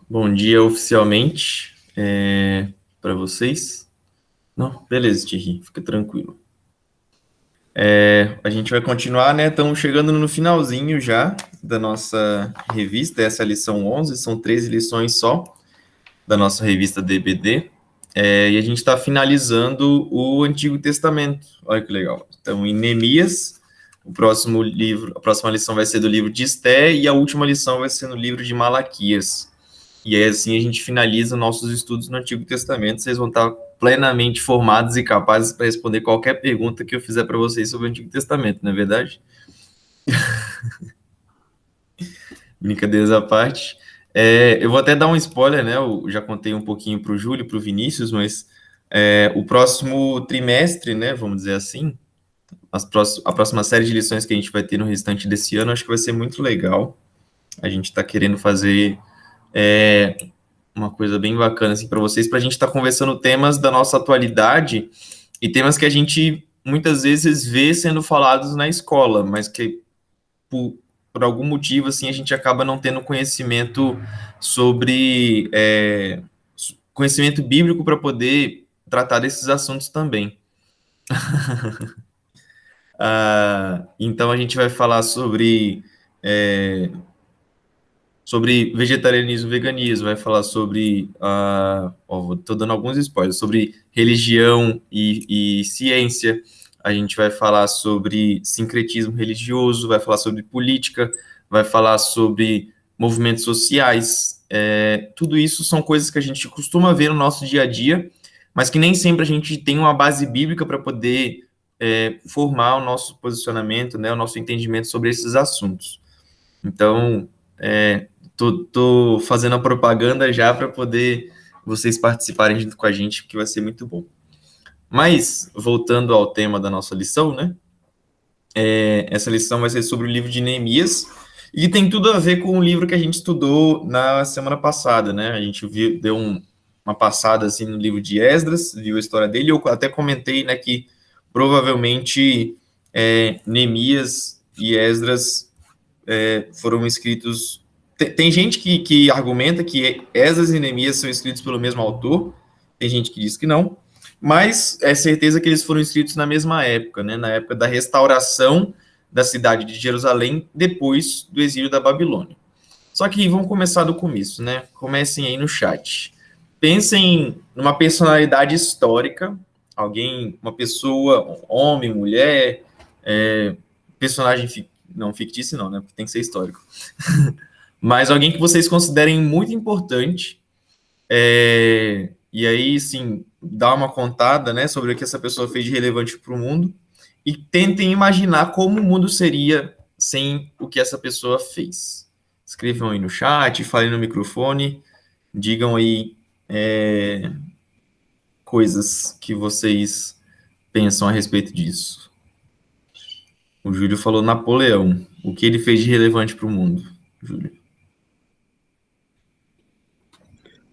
Bom dia oficialmente para vocês. Não, beleza, Thierry, fica tranquilo. A gente vai continuar, né? Estamos chegando no finalzinho já da nossa revista, essa é a lição 11, são 13 lições só da nossa revista DBD. E a gente está finalizando o Antigo Testamento. Olha que legal. Então, em Neemias, o próximo livro, a próxima lição vai ser do livro de Esté e a última lição vai ser no livro de Malaquias. E aí, assim, a gente finaliza nossos estudos no Antigo Testamento. Vocês vão estar plenamente formados e capazes para responder qualquer pergunta que eu fizer para vocês sobre o Antigo Testamento, não é verdade? Brincadeiras à parte. Eu vou até dar um spoiler, né? Eu já contei um pouquinho para o Júlio, para o Vinícius, mas o próximo trimestre, né? Vamos dizer assim, a próxima série de lições que a gente vai ter no restante desse ano, acho que vai ser muito legal. A gente está querendo fazer uma coisa bem bacana assim, para vocês, para a gente estar conversando temas da nossa atualidade e temas que a gente muitas vezes vê sendo falados na escola, mas que por algum motivo assim a gente acaba não tendo conhecimento sobre conhecimento bíblico para poder tratar desses assuntos também. Então a gente vai falar sobre vegetarianismo, veganismo, vai falar sobre, estou dando alguns spoilers, sobre religião e ciência, a gente vai falar sobre sincretismo religioso, vai falar sobre política, vai falar sobre movimentos sociais, tudo isso são coisas que a gente costuma ver no nosso dia a dia, mas que nem sempre a gente tem uma base bíblica para poder formar o nosso posicionamento, né, o nosso entendimento sobre esses assuntos. Então, tô fazendo a propaganda já para poder vocês participarem junto com a gente, que vai ser muito bom. Mas, voltando ao tema da nossa lição, né? Essa lição vai ser sobre o livro de Neemias, e tem tudo a ver com o livro que a gente estudou na semana passada, né? A gente deu uma passada assim no livro de Esdras, viu a história dele, eu até comentei, né, que provavelmente Neemias e Esdras foram escritos. Tem gente que argumenta que Esdras e Neemias são escritos pelo mesmo autor, tem gente que diz que não, mas é certeza que eles foram escritos na mesma época, né, na época da restauração da cidade de Jerusalém, depois do exílio da Babilônia. Só que vamos começar do começo, né? Comecem aí no chat. Pensem numa personalidade histórica, alguém, uma pessoa, homem, mulher, personagem não fictício não, né? Porque tem que ser histórico. Mas alguém que vocês considerem muito importante. E aí, sim, dá uma contada, né, sobre o que essa pessoa fez de relevante para o mundo e tentem imaginar como o mundo seria sem o que essa pessoa fez. Escrevam aí no chat, falem no microfone, digam aí coisas que vocês pensam a respeito disso. O Júlio falou Napoleão. O que ele fez de relevante para o mundo, Júlio?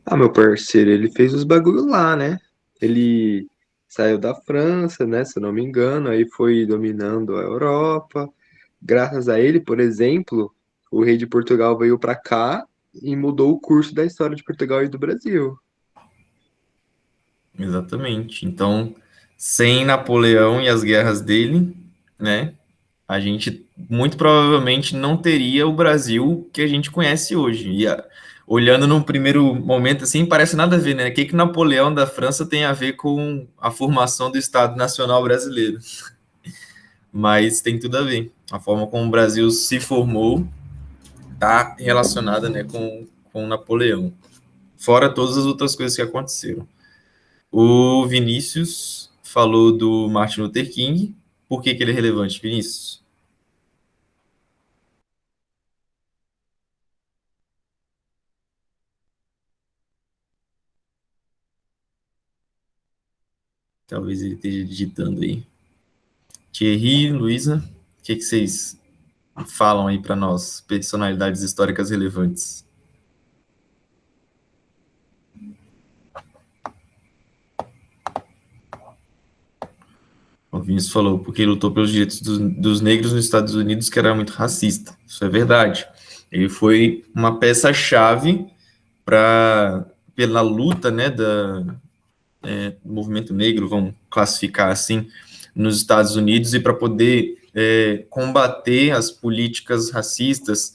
Ah, meu parceiro, ele fez os bagulho lá, né? Ele saiu da França, né? Se eu não me engano, aí foi dominando a Europa. Graças a ele, por exemplo, o rei de Portugal veio pra cá e mudou o curso da história de Portugal e do Brasil. Exatamente. Então, sem Napoleão e as guerras dele, né, a gente muito provavelmente não teria o Brasil que a gente conhece hoje. Olhando num primeiro momento assim, parece nada a ver, né? O que Napoleão da França tem a ver com a formação do Estado Nacional Brasileiro? Mas tem tudo a ver. A forma como o Brasil se formou está relacionada, né, com Napoleão. Fora todas as outras coisas que aconteceram. O Vinícius falou do Martin Luther King. Por que ele é relevante, Vinícius? Talvez ele esteja digitando aí. Thierry, Luísa, o que vocês falam aí para nós, personalidades históricas relevantes? O Vinícius falou, porque ele lutou pelos direitos dos negros nos Estados Unidos, que era muito racista. Isso é verdade. Ele foi uma peça-chave pela luta, né, do movimento negro, vamos classificar assim, nos Estados Unidos, e para poder combater as políticas racistas.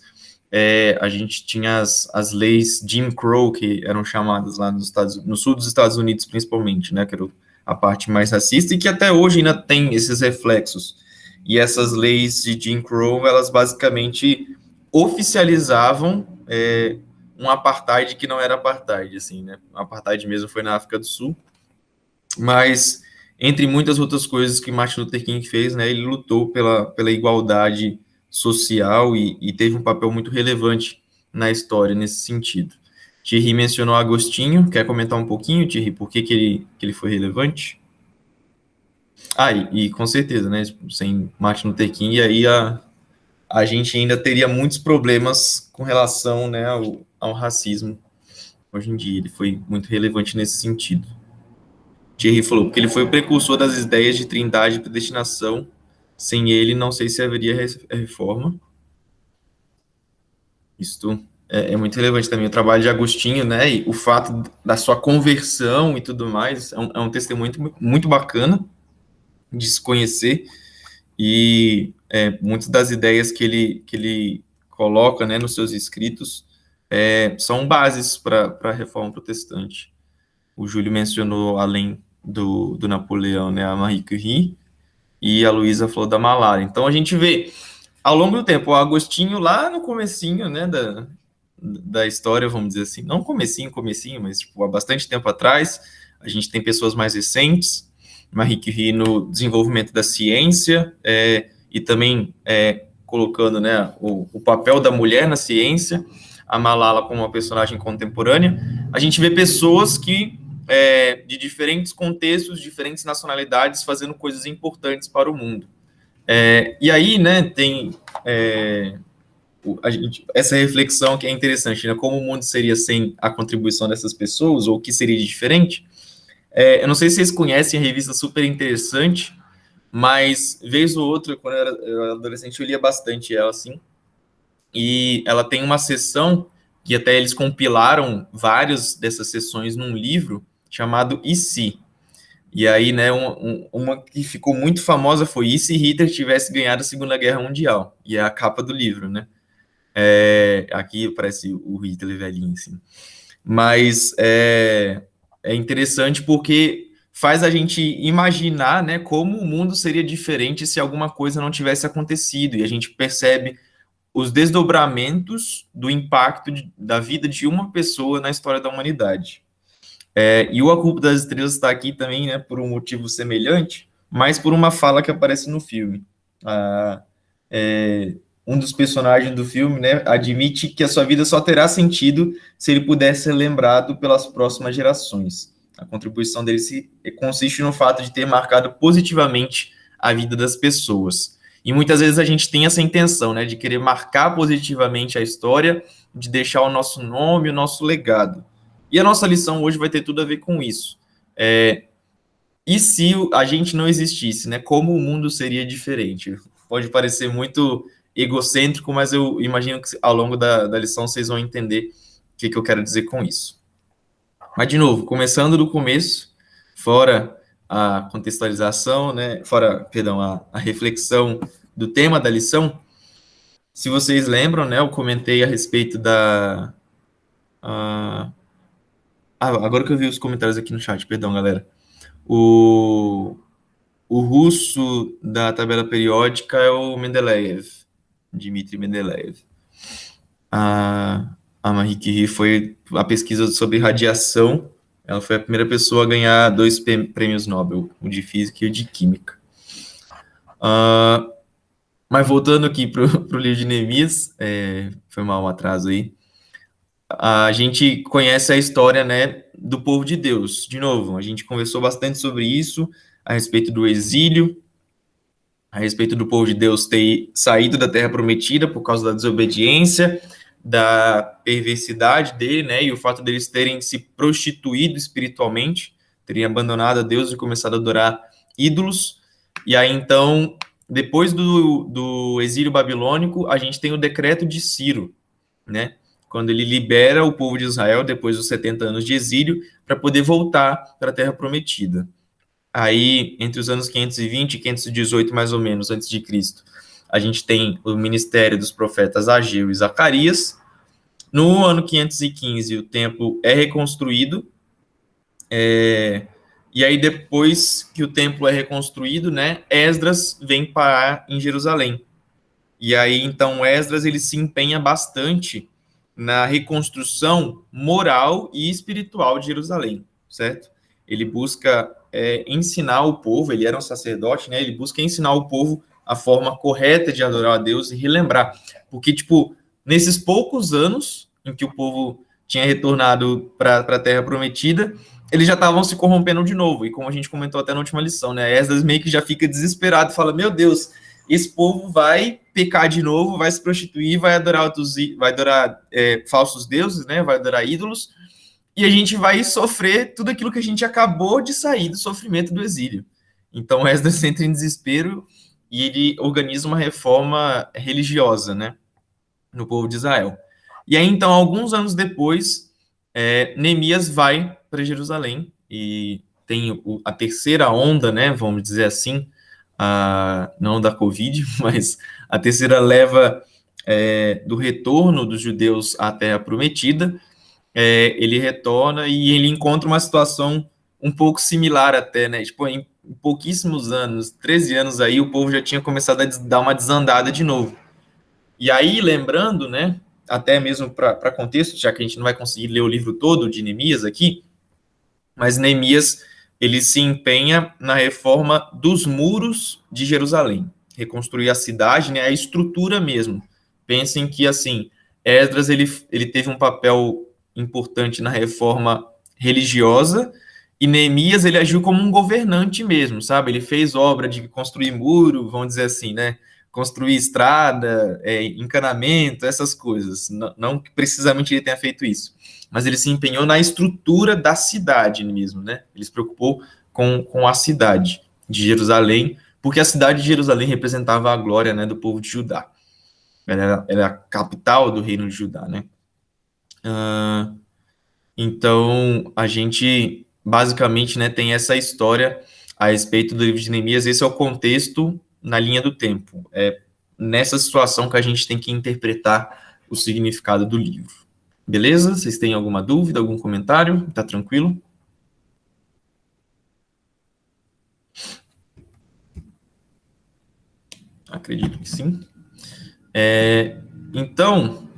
A gente tinha as leis Jim Crow, que eram chamadas lá no sul dos Estados Unidos, principalmente, né, que era a parte mais racista, e que até hoje ainda tem esses reflexos. E essas leis de Jim Crow, elas basicamente oficializavam um apartheid que não era apartheid, assim, né? O apartheid mesmo foi na África do Sul, mas entre muitas outras coisas que Martin Luther King fez, né, ele lutou pela igualdade social e teve um papel muito relevante na história nesse sentido. Thierry mencionou Agostinho, quer comentar um pouquinho, Thierry, por que ele foi relevante? E com certeza, né, sem Martin Luther King, aí a gente ainda teria muitos problemas com relação, né, ao racismo hoje em dia. Ele foi muito relevante nesse sentido. Thierry falou, porque ele foi o precursor das ideias de trindade e predestinação. Sem ele, não sei se haveria reforma. Isto é muito relevante também. O trabalho de Agostinho, né, e o fato da sua conversão e tudo mais, é um testemunho muito, muito bacana de se conhecer, e muitas das ideias que ele coloca, né, nos seus escritos são bases para a reforma protestante. O Júlio mencionou, além do Napoleão, né, a Marie Curie, e a Luísa falou da malária. Então a gente vê, ao longo do tempo, o Agostinho lá no comecinho, né, da história, vamos dizer assim, não comecinho, mas tipo, há bastante tempo atrás, a gente tem pessoas mais recentes, Marie Curie no desenvolvimento da ciência, e também colocando, né, o papel da mulher na ciência, a Malala como uma personagem contemporânea. A gente vê pessoas que de diferentes contextos, diferentes nacionalidades, fazendo coisas importantes para o mundo. E aí, né, tem essa reflexão que é interessante, né, como o mundo seria sem a contribuição dessas pessoas, ou o que seria de diferente. Eu não sei se vocês conhecem a revista super interessante, mas vez ou outra, quando eu era adolescente, eu lia bastante ela, assim, e ela tem uma seção que até eles compilaram várias dessas sessões num livro chamado E Se? E aí, né, uma que ficou muito famosa foi E se Hitler tivesse ganhado a Segunda Guerra Mundial? E é a capa do livro, né? Aqui parece o Hitler velhinho, assim. Mas é interessante porque faz a gente imaginar, né, como o mundo seria diferente se alguma coisa não tivesse acontecido. E a gente percebe os desdobramentos do impacto da vida de uma pessoa na história da humanidade. E o A Culpa das Estrelas está aqui também, né, por um motivo semelhante, mas por uma fala que aparece no filme. Um dos personagens do filme, né, admite que a sua vida só terá sentido se ele pudesse ser lembrado pelas próximas gerações. A contribuição dele consiste no fato de ter marcado positivamente a vida das pessoas. E muitas vezes a gente tem essa intenção, né, de querer marcar positivamente a história, de deixar o nosso nome, o nosso legado. E a nossa lição hoje vai ter tudo a ver com isso. E se a gente não existisse, né? Como o mundo seria diferente? Pode parecer muito egocêntrico, mas eu imagino que ao longo da lição vocês vão entender o que eu quero dizer com isso. Mas, de novo, começando do começo, fora a contextualização, né? Perdão, a reflexão do tema da lição. Se vocês lembram, né? Eu comentei a respeito agora que eu vi os comentários aqui no chat, perdão, galera. O russo da tabela periódica é o Mendeleev, Dmitry Mendeleev. A Marie Curie foi a pesquisa sobre radiação. Ela foi a primeira pessoa a ganhar 2 prêmios Nobel, o de Física e o de Química. Mas voltando aqui para o livro de Neemias, foi mal um atraso aí. A gente conhece a história, né, do povo de Deus. De novo, a gente conversou bastante sobre isso, a respeito do exílio, a respeito do povo de Deus ter saído da terra prometida por causa da desobediência, da perversidade dele, né, e o fato deles terem se prostituído espiritualmente, terem abandonado a Deus e começado a adorar ídolos. E aí, então, depois do exílio babilônico, a gente tem o decreto de Ciro, né, quando ele libera o povo de Israel, depois dos 70 anos de exílio, para poder voltar para a Terra Prometida. Aí, entre os anos 520 e 518, mais ou menos, antes de Cristo, a gente tem o ministério dos profetas Ageu e Zacarias. No ano 515, o templo é reconstruído, e aí depois que o templo é reconstruído, né, Esdras vem parar em Jerusalém. E aí, então, Esdras ele se empenha bastante na reconstrução moral e espiritual de Jerusalém, certo? Ele busca ensinar o povo, ele era um sacerdote, né? Ele busca ensinar o povo a forma correta de adorar a Deus e relembrar. Porque, tipo, nesses poucos anos em que o povo tinha retornado para a Terra Prometida, eles já estavam se corrompendo de novo. E como a gente comentou até na última lição, né? Esdras meio que já fica desesperado, fala, meu Deus, esse povo vai pecar de novo, vai se prostituir, vai adorar falsos deuses, né? Vai adorar ídolos, e a gente vai sofrer tudo aquilo que a gente acabou de sair do sofrimento do exílio. Então Esdras entra em desespero e ele organiza uma reforma religiosa, né? No povo de Israel. E aí, então, alguns anos depois, Neemias vai para Jerusalém e tem a terceira onda, né? Vamos dizer assim, não da Covid, mas a terceira leva do retorno dos judeus à Terra Prometida. Ele retorna e ele encontra uma situação um pouco similar até, né? Tipo, em pouquíssimos anos, 13 anos aí, o povo já tinha começado a dar uma desandada de novo. E aí, lembrando, né, até mesmo para contexto, já que a gente não vai conseguir ler o livro todo de Neemias aqui, mas Neemias, ele se empenha na reforma dos muros de Jerusalém, reconstruir a cidade, né, a estrutura mesmo. Pensem que, assim, Esdras, ele teve um papel importante na reforma religiosa, e Neemias, ele agiu como um governante mesmo, sabe? Ele fez obra de construir muro, vamos dizer assim, né? Construir estrada, encanamento, essas coisas. Não que precisamente ele tenha feito isso, mas ele se empenhou na estrutura da cidade mesmo, né? Ele se preocupou com a cidade de Jerusalém, porque a cidade de Jerusalém representava a glória, né, do povo de Judá. Ela era a capital do reino de Judá, né? Então, a gente basicamente, né, tem essa história a respeito do livro de Neemias. Esse é o contexto na linha do tempo. É nessa situação que a gente tem que interpretar o significado do livro. Beleza? Vocês têm alguma dúvida, algum comentário? Tá tranquilo? Acredito que sim. Então,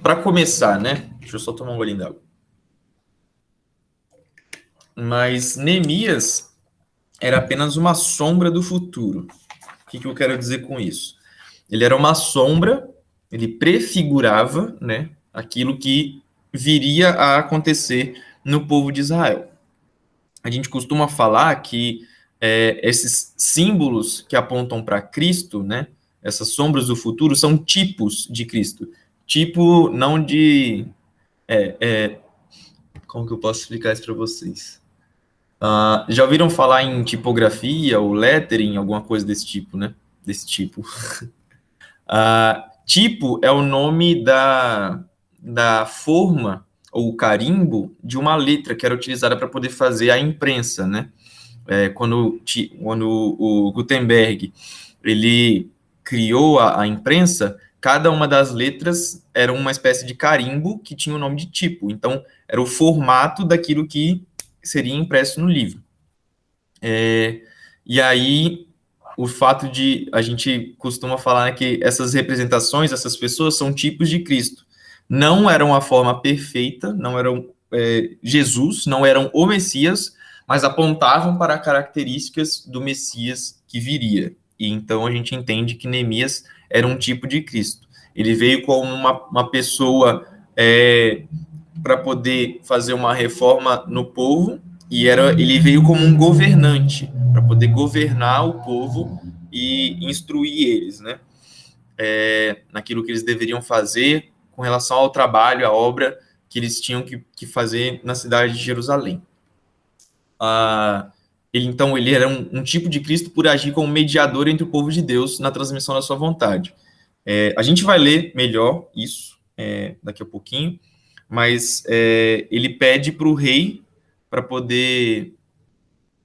para começar, né? Deixa eu só tomar um golinho d'água. Mas Neemias era apenas uma sombra do futuro. O que eu quero dizer com isso? Ele era uma sombra, ele prefigurava, né, aquilo que viria a acontecer no povo de Israel. A gente costuma falar que esses símbolos que apontam para Cristo, né, essas sombras do futuro, são tipos de Cristo. Tipo, não de... como que eu posso explicar isso para vocês? Já ouviram falar em tipografia ou lettering, alguma coisa desse tipo, né? Desse tipo. Tipo é o nome da forma ou carimbo de uma letra que era utilizada para poder fazer a imprensa, né? Quando o Gutenberg ele criou a imprensa, cada uma das letras era uma espécie de carimbo que tinha o nome de tipo. Então, era o formato daquilo que seria impresso no livro. E aí, o fato de a gente costuma falar, né, que essas representações, essas pessoas são tipos de Cristo. Não eram a forma perfeita, não eram Jesus, não eram o Messias, mas apontavam para características do Messias que viria. E então a gente entende que Neemias era um tipo de Cristo. Ele veio como uma pessoa para poder fazer uma reforma no povo, e ele veio como um governante, para poder governar o povo e instruir eles, né? Naquilo que eles deveriam fazer com relação ao trabalho, à obra que eles tinham que fazer na cidade de Jerusalém. Então, ele era um tipo de Cristo por agir como mediador entre o povo de Deus na transmissão da sua vontade. A gente vai ler melhor isso daqui a pouquinho, mas ele pede para o rei para poder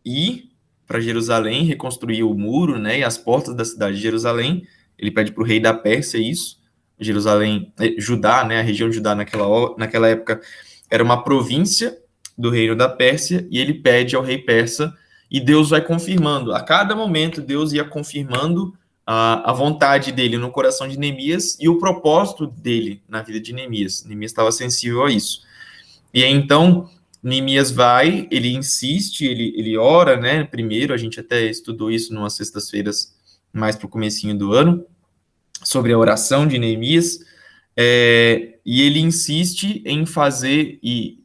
ir para Jerusalém, reconstruir o muro, né, e as portas da cidade de Jerusalém. Ele pede para o rei da Pérsia isso. Jerusalém, Judá, né, a região de Judá naquela época era uma província do reino da Pérsia, e ele pede ao rei persa, e Deus vai confirmando. A cada momento, Deus ia confirmando a vontade dele no coração de Neemias e o propósito dele na vida de Neemias. Neemias estava sensível a isso. E aí, então, Neemias vai, ele insiste, ele ora, né? Primeiro, a gente até estudou isso numas sextas-feiras mais para o comecinho do ano, sobre a oração de Neemias, e ele insiste em fazer e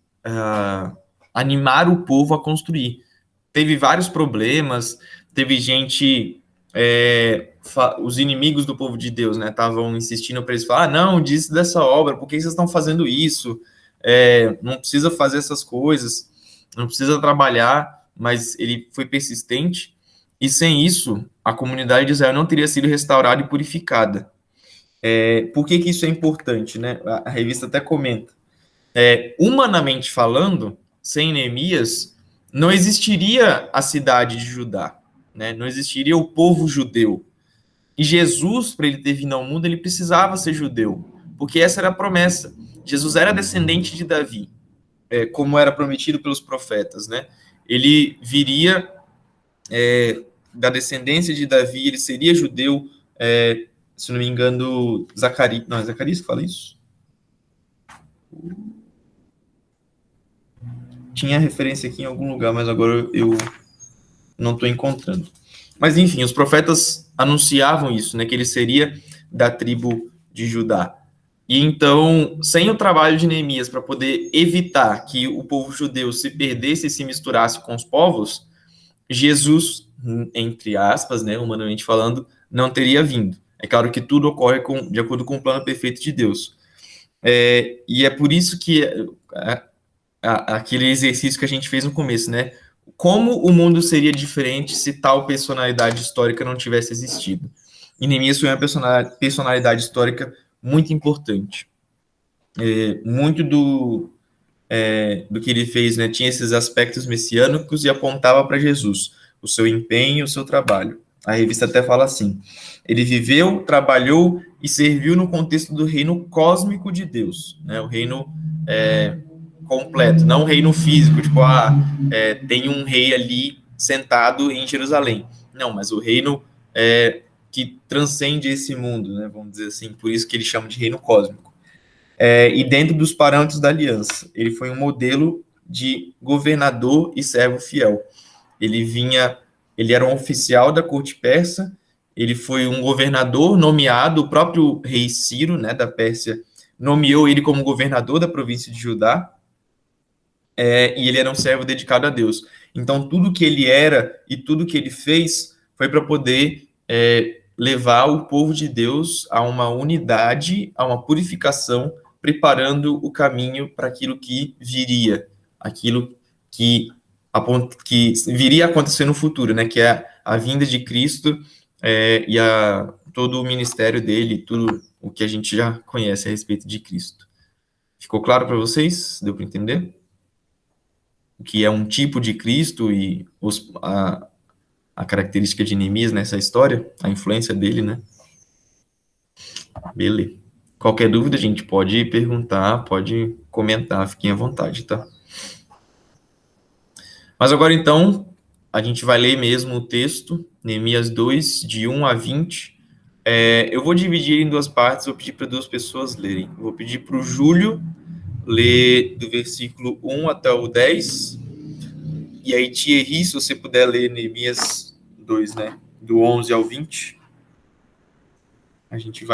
animar o povo a construir. Teve vários problemas, teve gente, os inimigos do povo de Deus, né, estavam insistindo para eles falar, não, diz dessa obra, por que vocês estão fazendo isso? Não precisa fazer essas coisas, não precisa trabalhar, mas ele foi persistente, e sem isso, a comunidade de Israel não teria sido restaurada e purificada. Por que isso é importante, né? A revista até comenta. Humanamente falando, sem Neemias, não existiria a cidade de Judá, né? Não existiria o povo judeu. E Jesus, para ele ter vindo ao mundo, ele precisava ser judeu, porque essa era a promessa. Jesus era descendente de Davi, como era prometido pelos profetas, né? Ele viria da descendência de Davi, ele seria judeu, se não me engano, Zacarias, não, é Zacarias que fala isso? Tinha referência aqui em algum lugar, mas agora eu não estou encontrando. Mas enfim, os profetas anunciavam isso, né, que ele seria da tribo de Judá. E então, sem o trabalho de Neemias para poder evitar que o povo judeu se perdesse e se misturasse com os povos, Jesus, entre aspas, né, humanamente falando, não teria vindo. É claro que tudo ocorre de acordo com o plano perfeito de Deus. E é por isso que aquele exercício que a gente fez no começo, né? Como o mundo seria diferente se tal personalidade histórica não tivesse existido? E Neemias foi uma personalidade histórica muito importante. Muito do que ele fez, né, tinha esses aspectos messiânicos e apontava para Jesus, o seu empenho e o seu trabalho. A revista até fala assim: ele viveu, trabalhou e serviu no contexto do reino cósmico de Deus, né, o reino completo, não o reino físico, tipo, tem um rei ali sentado em Jerusalém. Não, mas o reino que transcende esse mundo, né, vamos dizer assim, por isso que ele chama de reino cósmico. E dentro dos parâmetros da aliança. Ele foi um modelo de governador e servo fiel. Ele era um oficial da corte persa, ele foi um governador nomeado, o próprio rei Ciro, né, da Pérsia, nomeou ele como governador da província de Judá, e ele era um servo dedicado a Deus. Então, tudo que ele era e tudo que ele fez foi para poder levar o povo de Deus a uma unidade, a uma purificação, preparando o caminho para aquilo que viria, aquilo que viria a acontecer no futuro, né? Que é a vinda de Cristo e todo o ministério dele, tudo o que a gente já conhece a respeito de Cristo. Ficou claro para vocês? Deu para entender? O que é um tipo de Cristo e a característica de Neemias nessa história, a influência dele, né? Beleza. Qualquer dúvida, a gente pode perguntar, pode comentar, fiquem à vontade, tá? Mas agora, então, a gente vai ler mesmo o texto, Neemias 2, de 1 a 20. Eu vou dividir em duas partes, vou pedir para duas pessoas lerem. Eu vou pedir para o Júlio ler do versículo 1 até o 10. E aí, Thierry, se você puder ler Neemias 2, né? Do 11 ao 20. A gente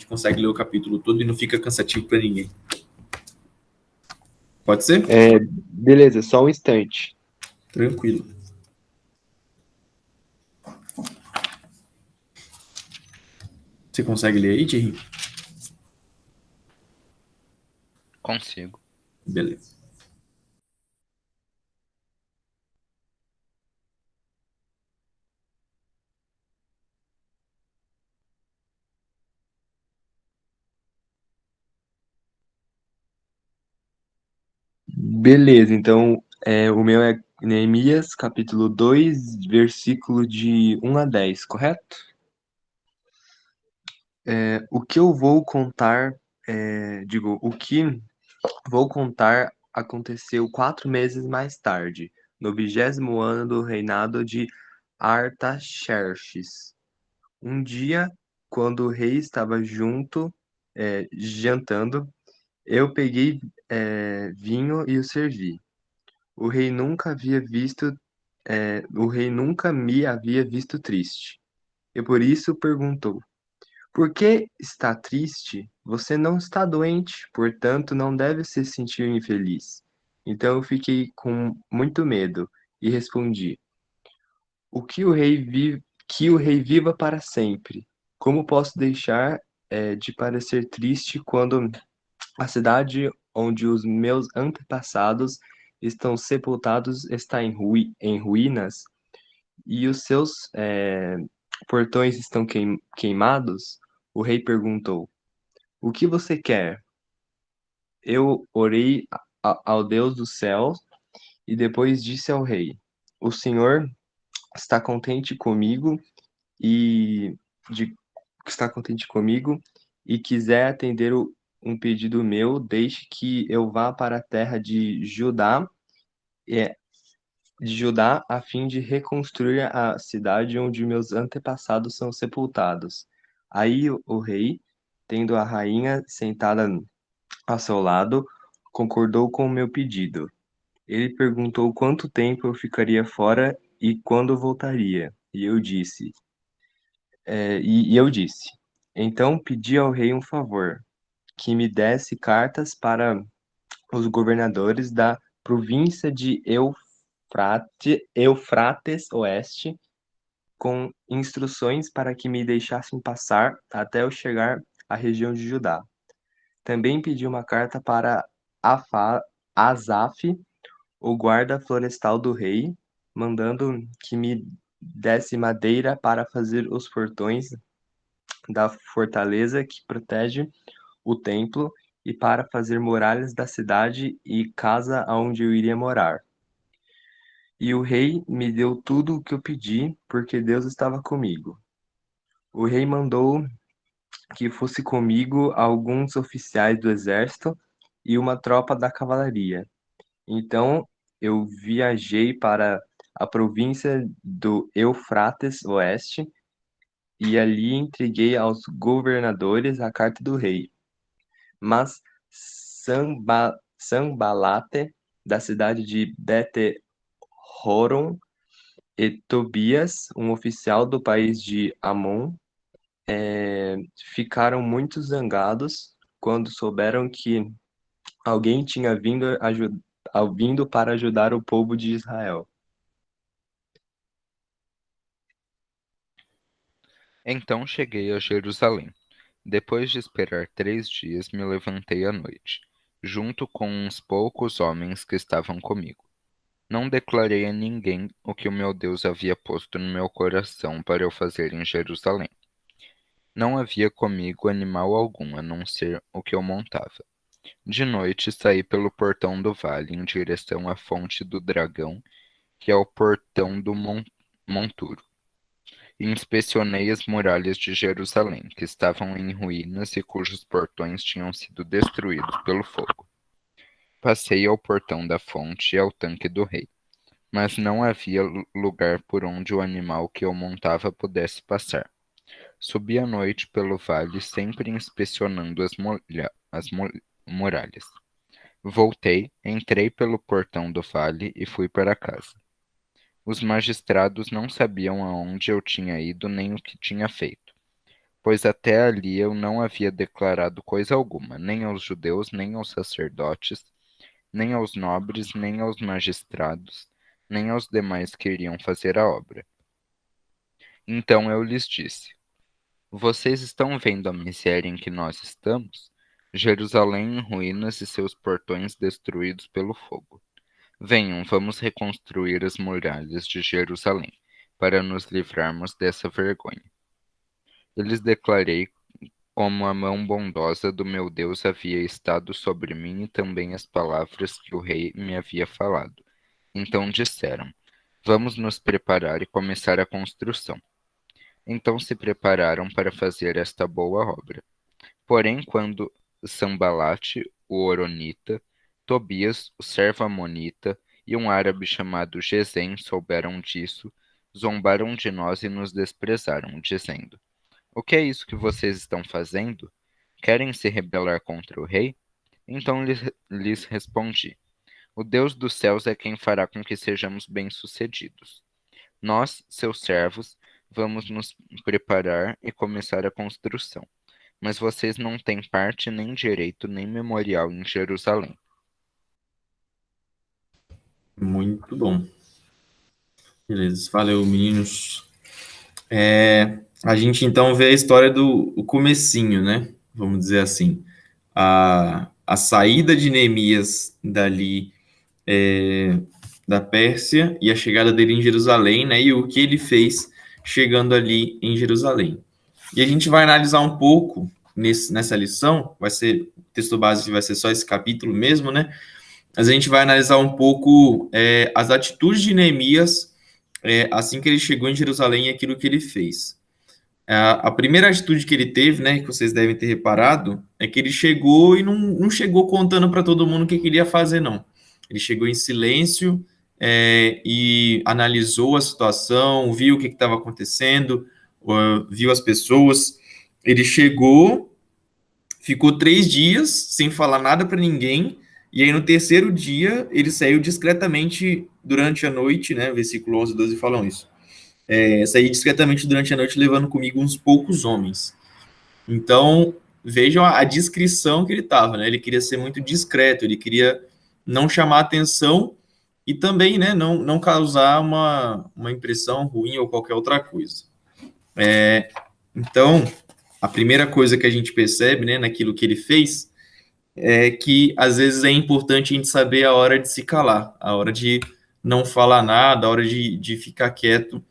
consegue ler o capítulo todo e não fica cansativo para ninguém. Pode ser? Beleza, só um instante. Tranquilo. Você consegue ler aí, Thierry? Consigo. Beleza. Beleza, então o meu é Neemias, capítulo 2, versículo de 1 a 10, correto? O que eu vou contar, o que vou contar aconteceu 4 meses mais tarde, no 20º ano do reinado de Artaxerxes. Um dia, quando o rei estava jantando, eu peguei vinho e o servi. O rei nunca havia visto, o rei nunca me havia visto triste. E por isso perguntou: por que está triste? Você não está doente, portanto não deve se sentir infeliz. Então eu fiquei com muito medo e respondi: que o rei viva para sempre. Como posso deixar de parecer triste quando a cidade onde os meus antepassados estão sepultados está em ruínas e os seus portões estão queimados? O rei perguntou: o que você quer? Eu orei ao Deus do céu e depois disse ao rei: o Senhor está contente comigo e de está contente comigo e quiser atender um pedido meu, deixe que eu vá para a terra é, de Judá a fim de reconstruir a cidade onde meus antepassados são sepultados. Aí o rei, tendo a rainha sentada a seu lado, concordou com o meu pedido. Ele perguntou quanto tempo eu ficaria fora e quando voltaria. E eu disse: então pedi ao rei um favor, que me desse cartas para os governadores da província de Eufrates Oeste, com instruções para que me deixassem passar até eu chegar à região de Judá. Também pedi uma carta para Asaf, o guarda florestal do rei, mandando que me desse madeira para fazer os portões da fortaleza que protege o templo e para fazer muralhas da cidade e casa aonde eu iria morar. E o rei me deu tudo o que eu pedi, porque Deus estava comigo. O rei mandou que fosse comigo alguns oficiais do exército e uma tropa da cavalaria. Então eu viajei para a província do Eufrates Oeste e ali entreguei aos governadores a carta do rei. Mas Sanbalate, da cidade de Bet-horon, e Tobias, um oficial do país de Amon, ficaram muito zangados quando souberam que alguém tinha vindo para ajudar o povo de Israel. Então cheguei a Jerusalém. Depois de esperar 3 dias, me levantei à noite, junto com uns poucos homens que estavam comigo. Não declarei a ninguém o que o meu Deus havia posto no meu coração para eu fazer em Jerusalém. Não havia comigo animal algum, a não ser o que eu montava. De noite saí pelo portão do vale em direção à fonte do dragão, que é o portão do monturo, e inspecionei as muralhas de Jerusalém, que estavam em ruínas e cujos portões tinham sido destruídos pelo fogo. Passei ao portão da fonte e ao tanque do rei, mas não havia lugar por onde o animal que eu montava pudesse passar. Subi à noite pelo vale, sempre inspecionando as muralhas. Voltei, entrei pelo portão do vale e fui para casa. Os magistrados não sabiam aonde eu tinha ido nem o que tinha feito, pois até ali eu não havia declarado coisa alguma, nem aos judeus, nem aos sacerdotes, nem aos nobres, nem aos magistrados, nem aos demais que iriam fazer a obra. Então eu lhes disse: vocês estão vendo a miséria em que nós estamos? Jerusalém em ruínas e seus portões destruídos pelo fogo. Venham, vamos reconstruir as muralhas de Jerusalém, para nos livrarmos dessa vergonha. Eu lhes declarei como a mão bondosa do meu Deus havia estado sobre mim e também as palavras que o rei me havia falado. Então disseram: Vamos nos preparar e começar a construção. Então se prepararam para fazer esta boa obra. Porém, quando Sambalate, o horonita, Tobias, o servo amonita, e um árabe chamado Gesem souberam disso, zombaram de nós e nos desprezaram, dizendo: O que é isso que vocês estão fazendo? Querem se rebelar contra o rei? Então lhes respondi: O Deus dos céus é quem fará com que sejamos bem-sucedidos. Nós, seus servos, vamos nos preparar e começar a construção. Mas vocês não têm parte, nem direito, nem memorial em Jerusalém. Muito bom. Beleza, valeu, meninos. A gente então vê a história do o comecinho, né? Vamos dizer assim. A saída de Neemias dali da Pérsia e a chegada dele em Jerusalém, né? E o que ele fez chegando ali em Jerusalém. E a gente vai analisar um pouco nessa lição, vai ser, o texto base vai ser só esse capítulo mesmo, né? Mas a gente vai analisar um pouco as atitudes de Neemias assim que ele chegou em Jerusalém e aquilo que ele fez. A primeira atitude que ele teve, né, que vocês devem ter reparado, é que ele chegou e não chegou contando para todo mundo o que ele ia fazer, não. Ele chegou em silêncio e analisou a situação, viu o que estava acontecendo, viu as pessoas. Ele chegou, ficou 3 dias sem falar nada para ninguém, e aí no terceiro dia ele saiu discretamente durante a noite, né? Versículo 11 e 12 falam isso. Saí discretamente durante a noite, levando comigo uns poucos homens. Então, vejam a descrição que ele estava, né? Ele queria ser muito discreto, ele queria não chamar atenção e também, né, não causar uma impressão ruim ou qualquer outra coisa. Então, a primeira coisa que a gente percebe, né, naquilo que ele fez, é que às vezes é importante a gente saber a hora de se calar, a hora de não falar nada, a hora de ficar quieto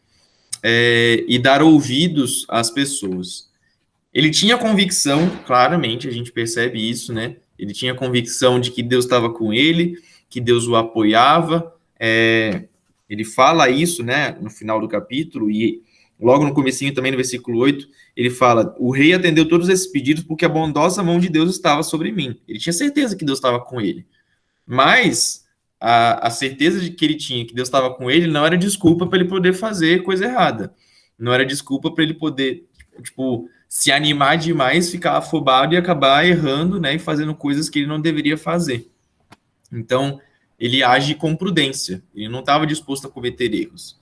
e dar ouvidos às pessoas. Ele tinha convicção, claramente, a gente percebe isso, né? Ele tinha convicção de que Deus estava com ele, que Deus o apoiava. Ele fala isso, né, no final do capítulo, e logo no comecinho também, no versículo 8, ele fala: o rei atendeu todos esses pedidos porque a bondosa mão de Deus estava sobre mim. Ele tinha certeza que Deus estava com ele. Mas a certeza de que ele tinha que Deus estava com ele não era desculpa para ele poder fazer coisa errada. Não era desculpa para ele poder, tipo, se animar demais, ficar afobado e acabar errando, né, e fazendo coisas que ele não deveria fazer. Então, ele age com prudência. Ele não estava disposto a cometer erros.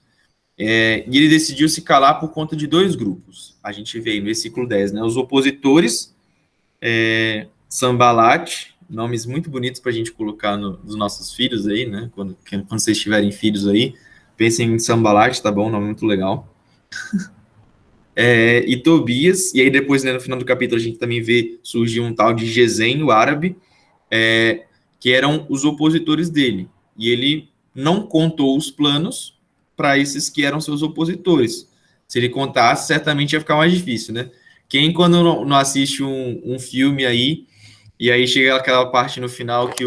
E ele decidiu se calar por conta de 2 grupos. A gente vê no versículo 10, né, os opositores, Sambalat, nomes muito bonitos para a gente colocar nos nossos filhos aí, né? Quando vocês tiverem filhos aí, pensem em Sambalat, tá bom? Nome muito legal. E Tobias, e aí depois, né, no final do capítulo, a gente também vê surgir um tal de Gesem, o árabe, que eram os opositores dele. E ele não contou os planos para esses que eram seus opositores. Se ele contasse, certamente ia ficar mais difícil, né? Quem, quando não assiste um filme aí, e aí chega aquela parte no final que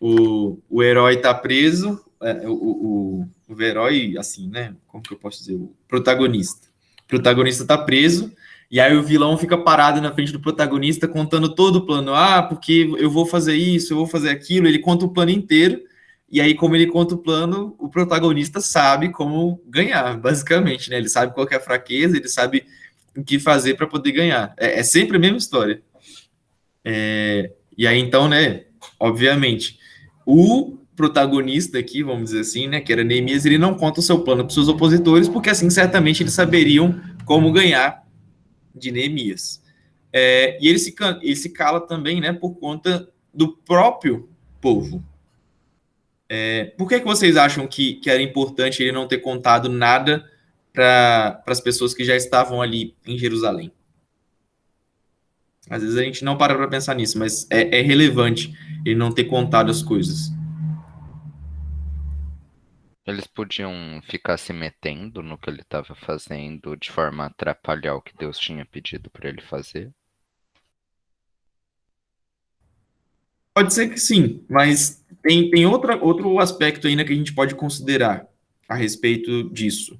o herói tá preso, o herói, assim, né? Como que eu posso dizer? O protagonista tá preso, e aí o vilão fica parado na frente do protagonista contando todo o plano. Porque eu vou fazer isso, eu vou fazer aquilo. Ele conta o plano inteiro, e aí, como ele conta o plano, o protagonista sabe como ganhar, basicamente, né? Ele sabe qual que é a fraqueza, ele sabe o que fazer para poder ganhar. É sempre a mesma história. E aí, então, né, obviamente, o protagonista aqui, vamos dizer assim, né, que era Neemias, ele não conta o seu plano para os seus opositores, porque assim, certamente eles saberiam como ganhar de Neemias. E ele se cala também, né, por conta do próprio povo. Por que vocês acham que era importante ele não ter contado nada para as pessoas que já estavam ali em Jerusalém? Às vezes a gente não para pensar nisso, mas é relevante ele não ter contado as coisas. Eles podiam ficar se metendo no que ele estava fazendo de forma a atrapalhar o que Deus tinha pedido para ele fazer? Pode ser que sim, mas tem outro aspecto ainda que a gente pode considerar a respeito disso.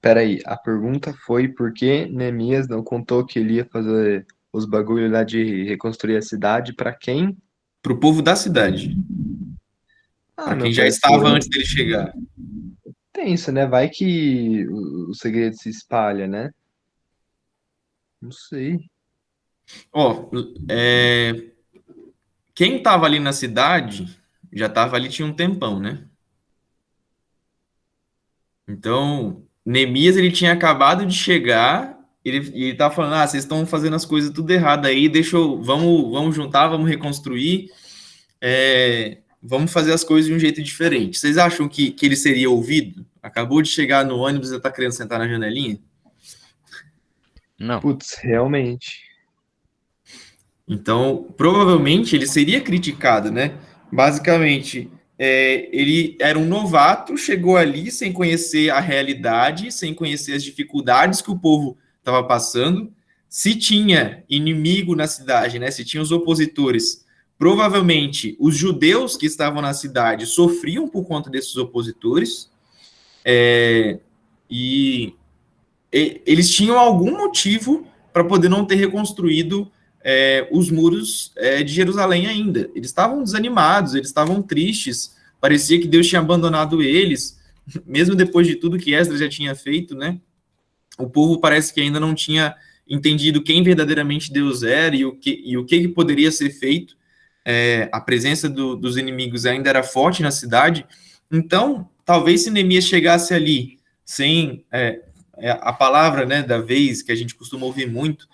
Peraí, a pergunta foi por que Neemias não contou que ele ia fazer os bagulho lá de reconstruir a cidade pra quem? Para o povo da cidade, Ah, para meu quem já estava parceiro, antes dele chegar. tenso, né? Vai que o segredo se espalha, né? Não sei. Ó, quem estava ali na cidade já estava ali tinha um tempão, né? Então, Neemias ele tinha acabado de chegar, ele tava falando: "Ah, vocês estão fazendo as coisas tudo errado aí, vamos juntar, vamos reconstruir, vamos fazer as coisas de um jeito diferente." Vocês acham que ele seria ouvido? Acabou de chegar no ônibus e tá querendo sentar na janelinha? Não. Putz, realmente. Então, provavelmente ele seria criticado, né? Basicamente, ele era um novato, chegou ali sem conhecer a realidade, sem conhecer as dificuldades que o povo estava passando. Se tinha inimigo na cidade, né? Se tinha os opositores, provavelmente os judeus que estavam na cidade sofriam por conta desses opositores, e eles tinham algum motivo para poder não ter reconstruído os muros de Jerusalém ainda. Eles estavam desanimados, eles estavam tristes, parecia que Deus tinha abandonado eles, mesmo depois de tudo que Esdras já tinha feito, né? O povo parece que ainda não tinha entendido quem verdadeiramente Deus era e o que poderia ser feito. A presença dos inimigos ainda era forte na cidade. Então, talvez se Neemias chegasse ali sem a palavra, né, da vez, que a gente costuma ouvir muito,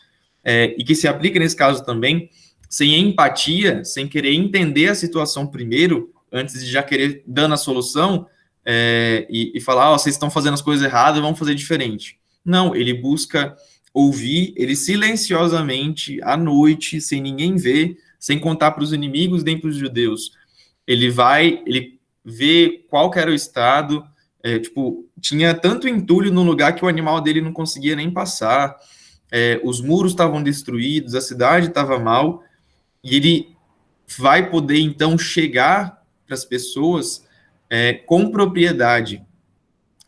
e que se aplica nesse caso também, sem empatia, sem querer entender a situação primeiro, antes de já querer dando a solução, e falar: "Ó, vocês estão fazendo as coisas erradas, vamos fazer diferente." Não, ele busca ouvir, ele silenciosamente, à noite, sem ninguém ver, sem contar para os inimigos nem para os judeus. Ele vê qual que era o estado, tipo, tinha tanto entulho no lugar que o animal dele não conseguia nem passar, os muros estavam destruídos, a cidade estava mal, e ele vai poder então chegar para as pessoas com propriedade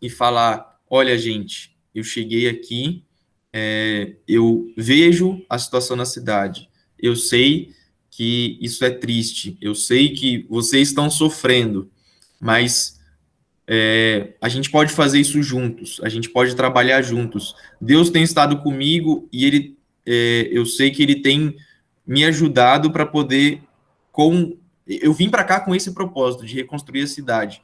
e falar: "Olha, gente, eu cheguei aqui, eu vejo a situação na cidade, eu sei que isso é triste, eu sei que vocês estão sofrendo, mas a gente pode fazer isso juntos, a gente pode trabalhar juntos. Deus tem estado comigo e eu sei que Ele tem me ajudado para poder eu vim para cá com esse propósito de reconstruir a cidade."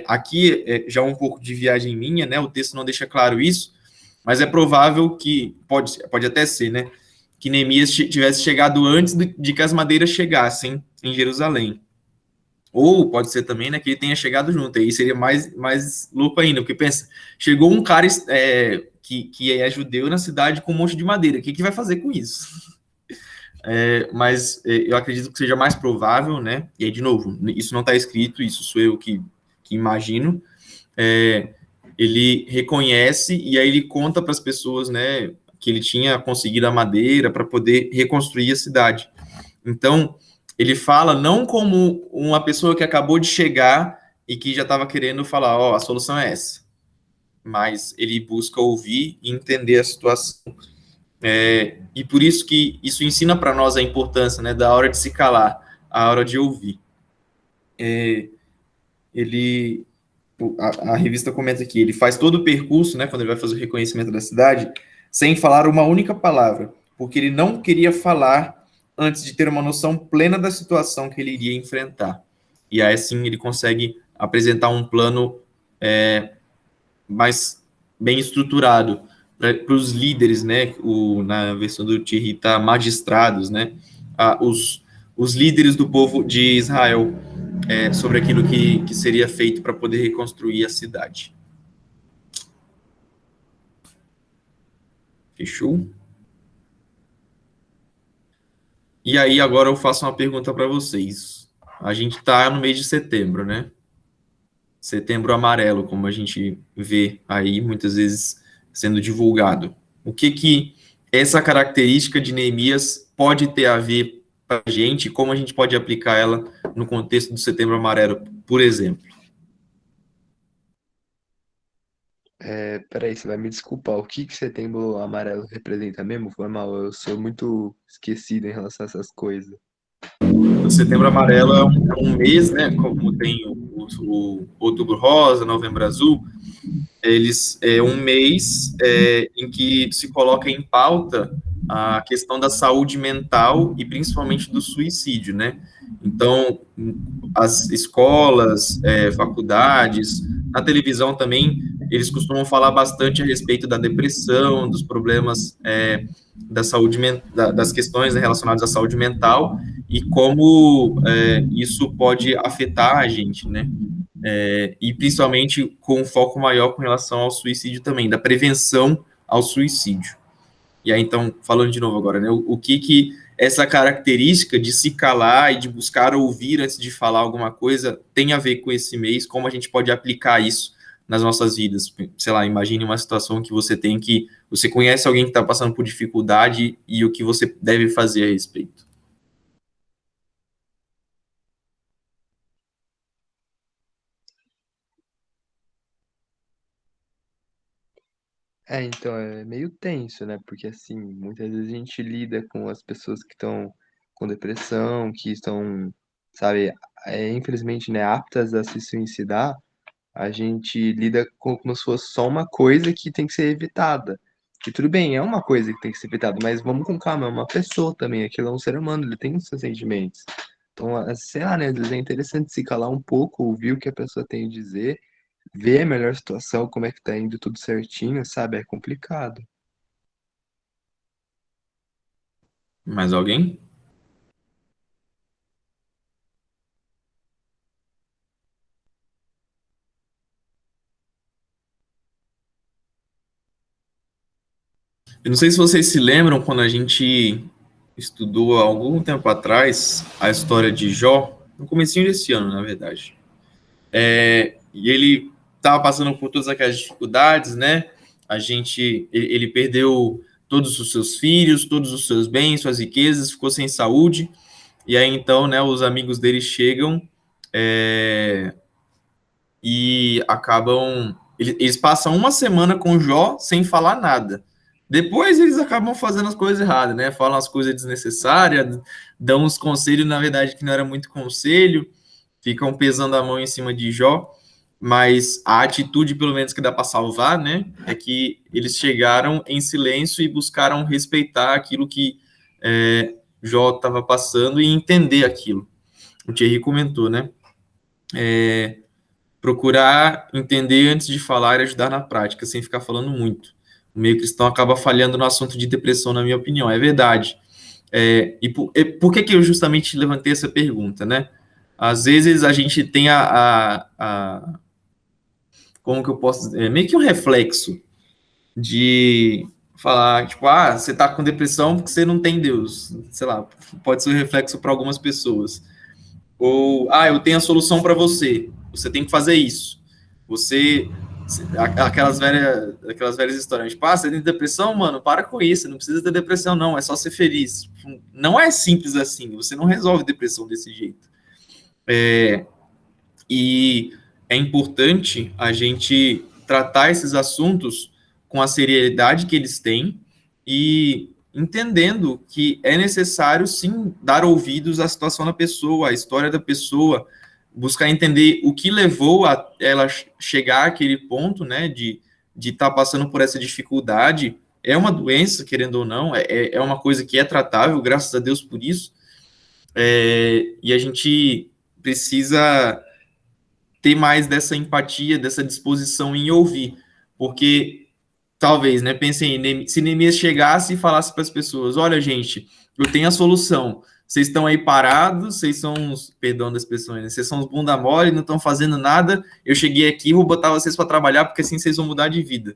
Aqui já um pouco de viagem minha, né? O texto não deixa claro isso, mas é provável que pode até ser, né? Que Neemias tivesse chegado antes de que as madeiras chegassem em Jerusalém. Ou pode ser também, né, que ele tenha chegado junto. Aí seria mais louco ainda, porque pensa, chegou um cara que é judeu na cidade com um monte de madeira. O que vai fazer com isso? Mas eu acredito que seja mais provável, né? E aí, de novo, isso não está escrito, isso sou eu que imagino. Ele reconhece e aí ele conta para as pessoas, né, que ele tinha conseguido a madeira para poder reconstruir a cidade. Então, ele fala não como uma pessoa que acabou de chegar e que já estava querendo falar: "Ó, a solução é essa." Mas ele busca ouvir e entender a situação. E por isso que isso ensina para nós a importância, né, da hora de se calar, a hora de ouvir. Ele a revista comenta aqui, ele faz todo o percurso, né, quando ele vai fazer o reconhecimento da cidade, sem falar uma única palavra, porque ele não queria falar antes de ter uma noção plena da situação que ele iria enfrentar. E aí, assim, ele consegue apresentar um plano mais bem estruturado para os líderes, né, na versão do Thierry tá magistrados, né, os líderes do povo de Israel, sobre aquilo que seria feito para poder reconstruir a cidade. Fechou? E aí, agora eu faço uma pergunta para vocês. a gente está no mês de setembro, né? Setembro amarelo, como a gente vê aí muitas vezes sendo divulgado. O que que essa característica de Neemias pode ter a ver para a gente, como a gente pode aplicar ela no contexto do Setembro Amarelo, por exemplo? Peraí, você vai me desculpar. O que que Setembro Amarelo representa mesmo? Foi mal, eu sou muito esquecido em relação a essas coisas. O Setembro Amarelo é um mês, né? Como tem o Outubro Rosa, Novembro Azul, eles é um mês em que se coloca em pauta a questão da saúde mental e principalmente do suicídio, né? Então, as escolas, faculdades, na televisão também, eles costumam falar bastante a respeito da depressão, dos problemas da saúde, das questões relacionadas à saúde mental e como isso pode afetar a gente, né? E principalmente com um foco maior com relação ao suicídio também, da prevenção ao suicídio. E aí, então, falando de novo agora, né, o que essa característica de se calar e de buscar ouvir antes de falar alguma coisa tem a ver com esse mês, como a gente pode aplicar isso nas nossas vidas. Sei lá, imagine uma situação que você conhece alguém que está passando por dificuldade e o que você deve fazer a respeito. Então, é meio tenso, né? Porque, assim, muitas vezes a gente lida com as pessoas que estão com depressão, que estão, sabe, infelizmente, né, aptas a se suicidar. A gente lida como se fosse só uma coisa que tem que ser evitada. E tudo bem, é uma coisa que tem que ser evitada, mas vamos com calma, é uma pessoa também, aquilo é um ser humano, ele tem os seus sentimentos. Então, sei lá, né, às vezes é interessante se calar um pouco, ouvir o que a pessoa tem a dizer, ver a melhor situação, como é que tá indo tudo certinho, sabe? É complicado. Mais alguém? Eu não sei se vocês se lembram quando a gente estudou há algum tempo atrás a história de Jó, no comecinho desse ano, na verdade. E ele estava passando por todas aquelas dificuldades, né? Ele perdeu todos os seus filhos, todos os seus bens, suas riquezas, ficou sem saúde. E aí então, né, os amigos dele chegam e acabam. Eles passam uma semana com Jó sem falar nada. Depois eles acabam fazendo as coisas erradas, né? Falam as coisas desnecessárias, dão uns conselhos, na verdade, que não era muito conselho, ficam pesando a mão em cima de Jó, mas a atitude, pelo menos, que dá para salvar, né? É que eles chegaram em silêncio e buscaram respeitar aquilo que Jó estava passando e entender aquilo. O Thierry comentou, né? Procurar entender antes de falar e ajudar na prática, sem ficar falando muito. O meio cristão acaba falhando no assunto de depressão, na minha opinião, é verdade. Por que eu justamente levantei essa pergunta, né? Às vezes a gente tem como que eu posso dizer, meio que um reflexo de falar, tipo, você tá com depressão porque você não tem Deus, sei lá, pode ser um reflexo para algumas pessoas. Ou, eu tenho a solução para você. Você tem que fazer isso. Você. Aquelas velhas histórias. Tipo, você tem depressão, mano? Para com isso. Não precisa ter depressão, não. É só ser feliz. Não é simples assim. Você não resolve depressão desse jeito. E é importante a gente tratar esses assuntos com a seriedade que eles têm e entendendo que é necessário, sim, dar ouvidos à situação da pessoa, à história da pessoa, buscar entender o que levou a ela chegar àquele ponto, né, de estar passando por essa dificuldade. É uma doença, querendo ou não, é uma coisa que é tratável, graças a Deus por isso, e a gente precisa ter mais dessa empatia, dessa disposição em ouvir, porque talvez, né, pensem, se Neemias chegasse e falasse para as pessoas, olha, gente, eu tenho a solução, vocês estão aí parados, vocês são uns, perdão da expressão, né, vocês são uns bunda mole, não estão fazendo nada, eu cheguei aqui, vou botar vocês para trabalhar, porque assim vocês vão mudar de vida.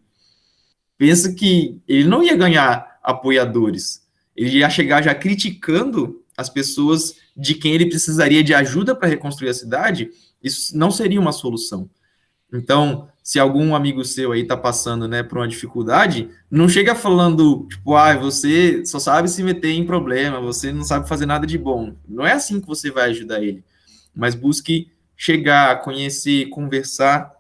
Pensa que ele não ia ganhar apoiadores, ele ia chegar já criticando as pessoas de quem ele precisaria de ajuda para reconstruir a cidade, isso não seria uma solução. Então, se algum amigo seu aí está passando, né, por uma dificuldade, não chega falando, tipo, você só sabe se meter em problema, você não sabe fazer nada de bom. Não é assim que você vai ajudar ele. Mas busque chegar, conhecer, conversar,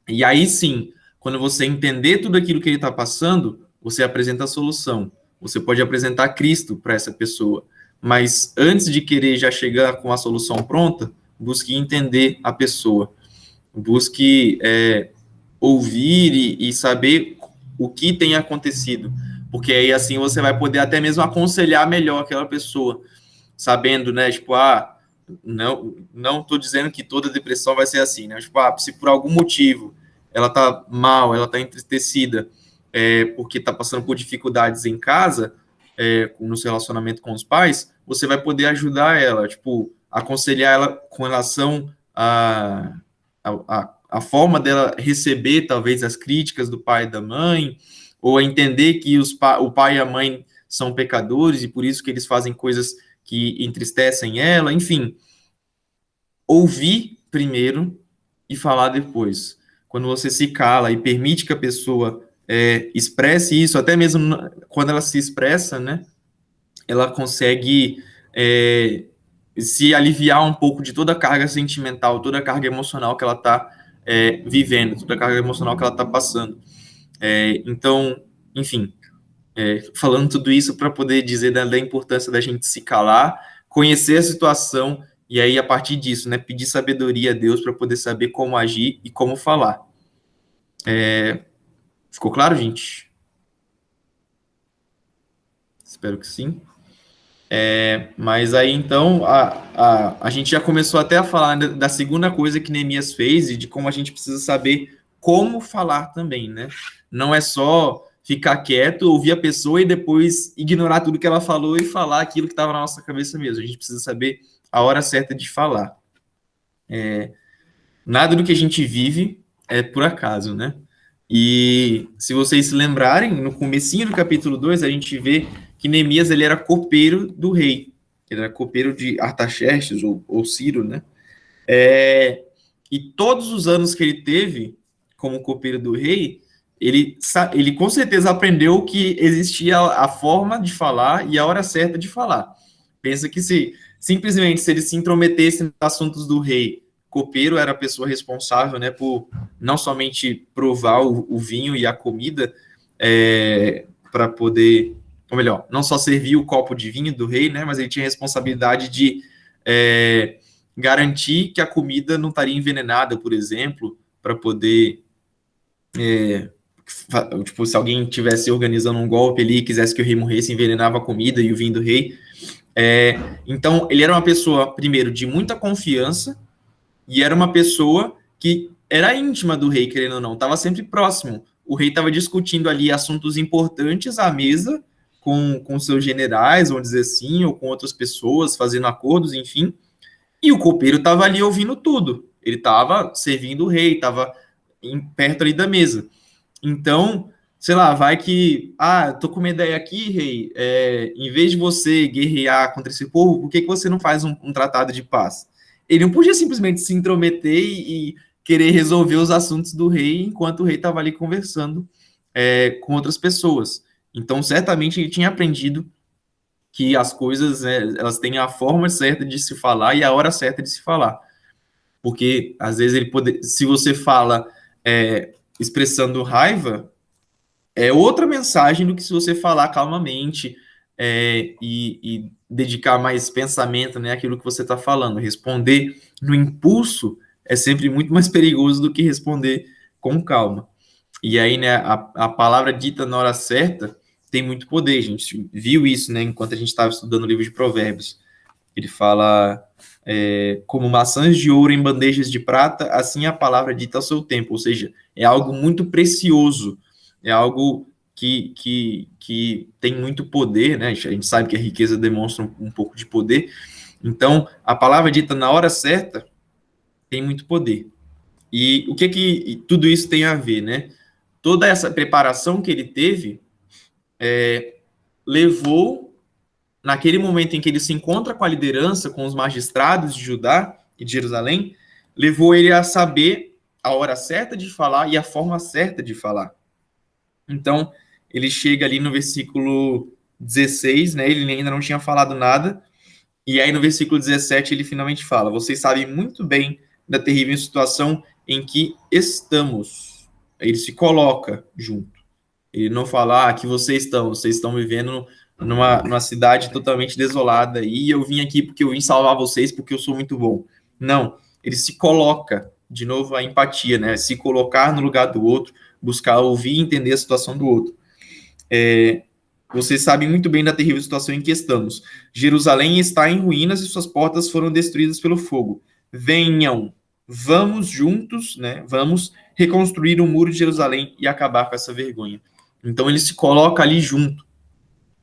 e aí sim, quando você entender tudo aquilo que ele está passando, você apresenta a solução. Você pode apresentar Cristo para essa pessoa. Mas antes de querer já chegar com a solução pronta, busque entender a pessoa. Busque ouvir e saber o que tem acontecido. Porque aí assim você vai poder até mesmo aconselhar melhor aquela pessoa, sabendo, né, tipo, não estou dizendo que toda depressão vai ser assim, né? Tipo, se por algum motivo ela tá mal, ela tá entristecida, porque tá passando por dificuldades em casa, no seu relacionamento com os pais, você vai poder ajudar ela, tipo, aconselhar ela com relação a forma dela receber, talvez, as críticas do pai e da mãe, ou a entender que o pai e a mãe são pecadores e por isso que eles fazem coisas que entristecem ela, enfim. Ouvir primeiro e falar depois. Quando você se cala e permite que a pessoa expresse isso, até mesmo quando ela se expressa, né, ela consegue se aliviar um pouco de toda a carga sentimental, toda a carga emocional que ela está vivendo, toda a carga emocional que ela está passando. Então, enfim, falando tudo isso para poder dizer da importância da gente se calar, conhecer a situação e aí, a partir disso, né, pedir sabedoria a Deus para poder saber como agir e como falar. Ficou claro, gente? Espero que sim. Mas aí, então, a gente já começou até a falar da segunda coisa que Neemias fez e de como a gente precisa saber como falar também, né? Não é só ficar quieto, ouvir a pessoa e depois ignorar tudo que ela falou e falar aquilo que estava na nossa cabeça mesmo. A gente precisa saber a hora certa de falar. Nada do que a gente vive é por acaso, né? E se vocês se lembrarem, no comecinho do capítulo 2, a gente vê que Neemias ele era copeiro do rei. Ele era copeiro de Artaxerxes, ou Ciro, né? E todos os anos que ele teve como copeiro do rei, ele com certeza aprendeu que existia a forma de falar e a hora certa de falar. Pensa que simplesmente se ele se intrometesse nos assuntos do rei, copeiro era a pessoa responsável, né, por não somente provar o vinho e a comida, para poder, ou melhor, não só servir o copo de vinho do rei, né, mas ele tinha a responsabilidade de garantir que a comida não estaria envenenada, por exemplo, para poder tipo, se alguém tivesse organizando um golpe ali e quisesse que o rei morresse, envenenava a comida e o vinho do rei. Então, ele era uma pessoa, primeiro, de muita confiança, e era uma pessoa que era íntima do rei, querendo ou não, estava sempre próximo. O rei estava discutindo ali assuntos importantes à mesa com seus generais, vamos dizer assim, ou com outras pessoas, fazendo acordos, enfim. E o copeiro estava ali ouvindo tudo. Ele estava servindo o rei, estava perto ali da mesa. Então, sei lá, vai que... tô com uma ideia aqui, rei. Em vez de você guerrear contra esse povo, por que você não faz um tratado de paz? Ele não podia simplesmente se intrometer e querer resolver os assuntos do rei enquanto o rei estava ali conversando com outras pessoas. Então, certamente, ele tinha aprendido que as coisas, elas têm a forma certa de se falar e a hora certa de se falar. Porque, às vezes, se você fala expressando raiva, é outra mensagem do que se você falar calmamente e dedicar mais pensamento, né, àquilo que você está falando. Responder no impulso é sempre muito mais perigoso do que responder com calma. E aí, né, a palavra dita na hora certa tem muito poder. A gente viu isso, né, enquanto a gente estava estudando o livro de Provérbios. Ele fala, como maçãs de ouro em bandejas de prata, assim a palavra dita ao seu tempo. Ou seja, é algo muito precioso, é algo que tem muito poder, né? A gente sabe que a riqueza demonstra um pouco de poder. Então, a palavra dita na hora certa tem muito poder. E o que tudo isso tem a ver, né? Toda essa preparação que ele teve levou naquele momento em que ele se encontra com a liderança, com os magistrados de Judá e de Jerusalém, levou ele a saber a hora certa de falar e a forma certa de falar. Então, ele chega ali no versículo 16, né? Ele ainda não tinha falado nada. E aí, no versículo 17, ele finalmente fala: vocês sabem muito bem da terrível situação em que estamos. Ele se coloca junto. Ele não fala que vocês estão vivendo numa cidade totalmente desolada e eu vim aqui porque eu vim salvar vocês porque eu sou muito bom. Não, ele se coloca, de novo a empatia, né? Se colocar no lugar do outro, buscar ouvir e entender a situação do outro. Vocês sabem muito bem da terrível situação em que estamos. Jerusalém está em ruínas e suas portas foram destruídas pelo fogo. Venham, vamos juntos, né? Vamos reconstruir o muro de Jerusalém e acabar com essa vergonha. Então ele se coloca ali junto.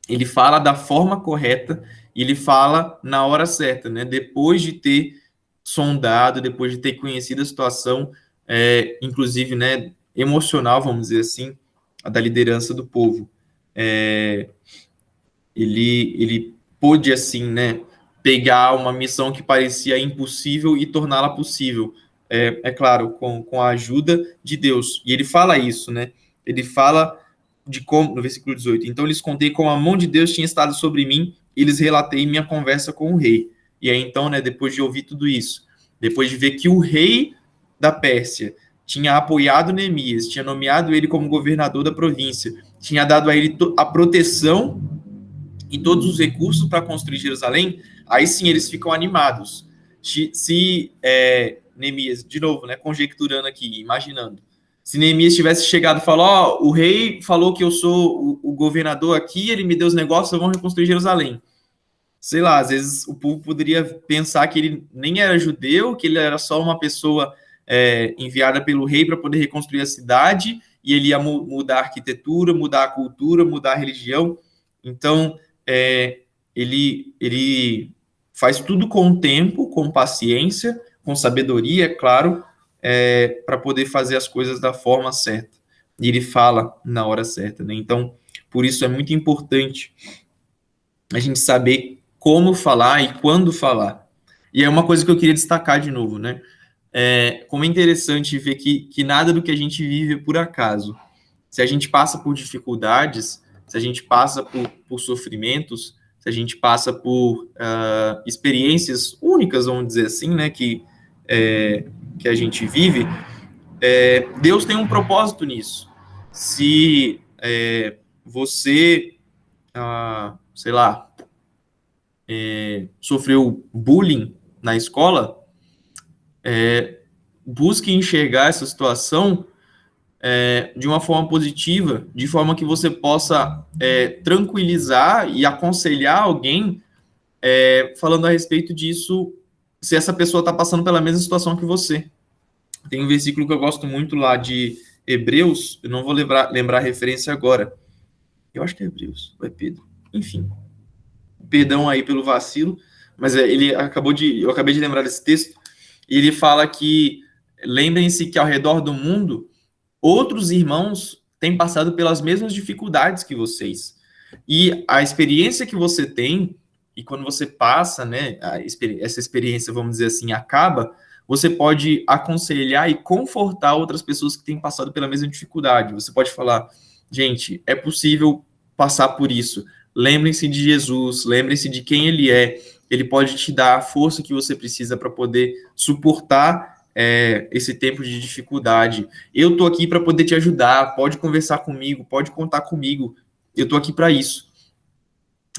Ele fala da forma correta e ele fala na hora certa, né? Depois de ter sondado, depois de ter conhecido a situação, inclusive, né, emocional, vamos dizer assim, da liderança do povo. Ele pôde, assim, né, pegar uma missão que parecia impossível e torná-la possível. Claro, com a ajuda de Deus. E ele fala isso, né? Ele fala de como, no versículo 18, então lhes contei como a mão de Deus tinha estado sobre mim e lhes relatei minha conversa com o rei. E aí, então, né, depois de ouvir tudo isso, depois de ver que o rei da Pérsia tinha apoiado Neemias, tinha nomeado ele como governador da província, tinha dado a ele a proteção e todos os recursos para construir Jerusalém, aí sim eles ficam animados. Se Neemias, de novo, né, conjecturando aqui, imaginando, se Neemias tivesse chegado e falado, o rei falou que eu sou o governador aqui, ele me deu os negócios, vamos reconstruir Jerusalém. Sei lá, às vezes o povo poderia pensar que ele nem era judeu, que ele era só uma pessoa enviada pelo rei para poder reconstruir a cidade, e ele ia mudar a arquitetura, mudar a cultura, mudar a religião. Então, ele faz tudo com tempo, com paciência, com sabedoria, é claro, para poder fazer as coisas da forma certa. E ele fala na hora certa, né? Então, por isso é muito importante a gente saber como falar e quando falar. E é uma coisa que eu queria destacar de novo, né? Como é interessante ver que nada do que a gente vive é por acaso. Se a gente passa por dificuldades, se a gente passa por sofrimentos, se a gente passa por experiências únicas, vamos dizer assim, né? Que a gente vive, Deus tem um propósito nisso. Se você, sei lá, sofreu bullying na escola, busque enxergar essa situação de uma forma positiva, de forma que você possa tranquilizar e aconselhar alguém falando a respeito disso, se essa pessoa está passando pela mesma situação que você. Tem um versículo que eu gosto muito lá de Hebreus, eu não vou lembrar a referência agora. Eu acho que é Hebreus, ou é Pedro. Enfim, perdão aí pelo vacilo, mas eu acabei de lembrar desse texto, e ele fala que, lembrem-se que ao redor do mundo, outros irmãos têm passado pelas mesmas dificuldades que vocês. E a experiência que você tem, e quando você passa, né, essa experiência, vamos dizer assim, acaba, você pode aconselhar e confortar outras pessoas que têm passado pela mesma dificuldade. Você pode falar, gente, é possível passar por isso. Lembrem-se de Jesus, lembrem-se de quem ele é. Ele pode te dar a força que você precisa para poder suportar esse tempo de dificuldade. Eu estou aqui para poder te ajudar, pode conversar comigo, pode contar comigo. Eu estou aqui para isso.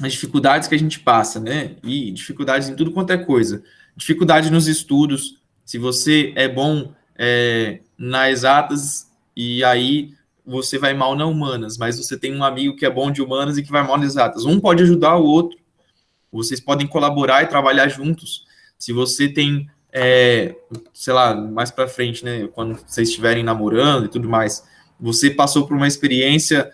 As dificuldades que a gente passa, né? E dificuldades em tudo quanto é coisa. Dificuldade nos estudos. Se você é bom nas exatas e aí você vai mal na humanas, mas você tem um amigo que é bom de humanas e que vai mal nas exatas. Um pode ajudar o outro. Vocês podem colaborar e trabalhar juntos. Se você tem, sei lá, mais para frente, né, quando vocês estiverem namorando e tudo mais, você passou por uma experiência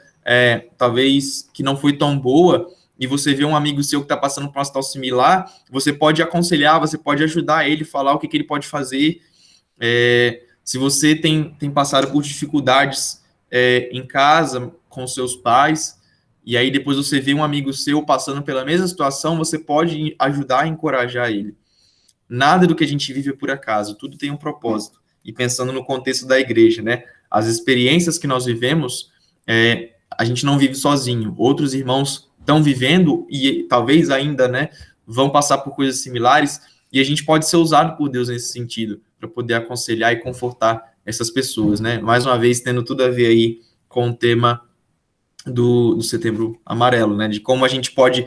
talvez que não foi tão boa, e você vê um amigo seu que está passando por uma situação similar, você pode aconselhar, você pode ajudar ele, falar o que ele pode fazer. Se você tem passado por dificuldades em casa, com seus pais, e aí depois você vê um amigo seu passando pela mesma situação, você pode ajudar a encorajar ele. Nada do que a gente vive é por acaso, tudo tem um propósito. E pensando no contexto da igreja, né? As experiências que nós vivemos, a gente não vive sozinho. Outros irmãos estão vivendo e talvez ainda, né, vão passar por coisas similares, e a gente pode ser usado por Deus nesse sentido, para poder aconselhar e confortar essas pessoas, né? Mais uma vez, tendo tudo a ver aí com o tema do Setembro Amarelo, né? De como a gente pode,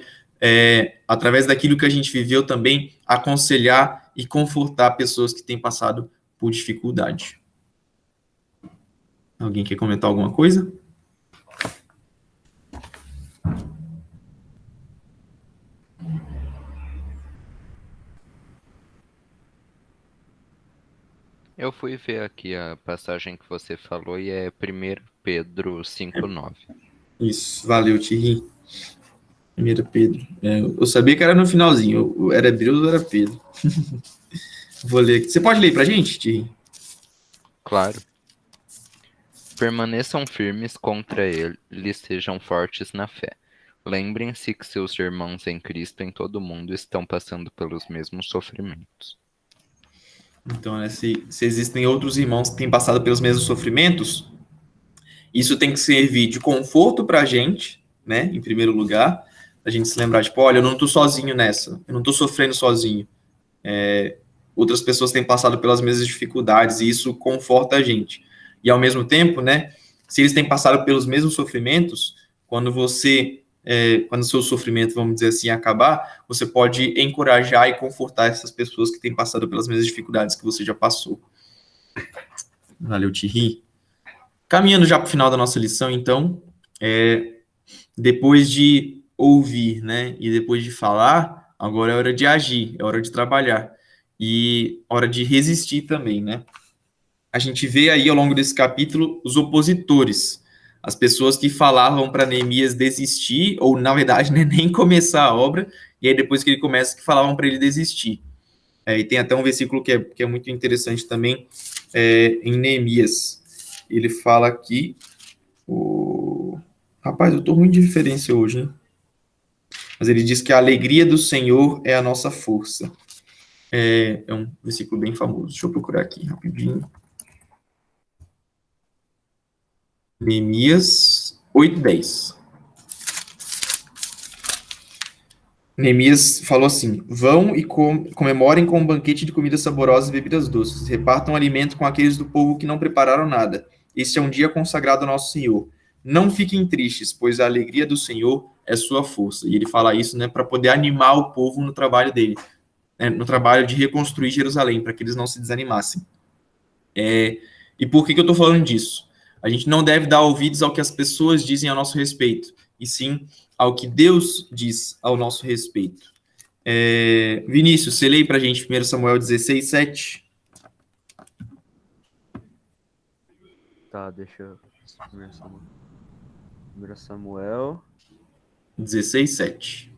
através daquilo que a gente viveu também, aconselhar e confortar pessoas que têm passado por dificuldade. Alguém quer comentar alguma coisa? Eu fui ver aqui a passagem que você falou e é 1 Pedro 5,9. Isso, valeu, Thierry. 1 Pedro. Eu sabia que era no finalzinho, era Hebreus ou era Pedro. Vou ler aqui. Você pode ler pra gente, Thierry? Claro. Permaneçam firmes contra eles, sejam fortes na fé. Lembrem-se que seus irmãos em Cristo em todo o mundo estão passando pelos mesmos sofrimentos. Então, né, se existem outros irmãos que têm passado pelos mesmos sofrimentos, isso tem que servir de conforto para a gente, né, em primeiro lugar, a gente se lembrar, tipo, olha, eu não estou sozinho nessa, eu não estou sofrendo sozinho. Outras pessoas têm passado pelas mesmas dificuldades e isso conforta a gente. E, ao mesmo tempo, né, se eles têm passado pelos mesmos sofrimentos, quando o seu sofrimento, vamos dizer assim, acabar, você pode encorajar e confortar essas pessoas que têm passado pelas mesmas dificuldades que você já passou. Valeu, Thierry. Caminhando já para o final da nossa lição, então, depois de ouvir, né, e depois de falar, agora é hora de agir, é hora de trabalhar e hora de resistir também, né? A gente vê aí ao longo desse capítulo os opositores, as pessoas que falavam para Neemias desistir, ou na verdade, né, nem começar a obra, e aí depois que ele começa, que falavam para ele desistir. E tem até um versículo que é muito interessante também, em Neemias. Ele fala aqui, rapaz, eu tô ruim de referência hoje, hein? Mas ele diz que a alegria do Senhor é a nossa força. É um versículo bem famoso, deixa eu procurar aqui rapidinho. Neemias 8:10. Neemias falou assim: vão e comemorem com um banquete de comidas saborosas e bebidas doces. Repartam alimento com aqueles do povo que não prepararam nada. Este é um dia consagrado ao nosso Senhor. Não fiquem tristes, pois a alegria do Senhor é sua força. E ele fala isso, né, para poder animar o povo no trabalho dele, né, no trabalho de reconstruir Jerusalém, para que eles não se desanimassem. E por que eu estou falando disso? A gente não deve dar ouvidos ao que as pessoas dizem a nosso respeito, e sim ao que Deus diz ao nosso respeito. Vinícius, você lê para a gente 1 Samuel 16:7. Tá, deixa eu... 1 Samuel 16:7.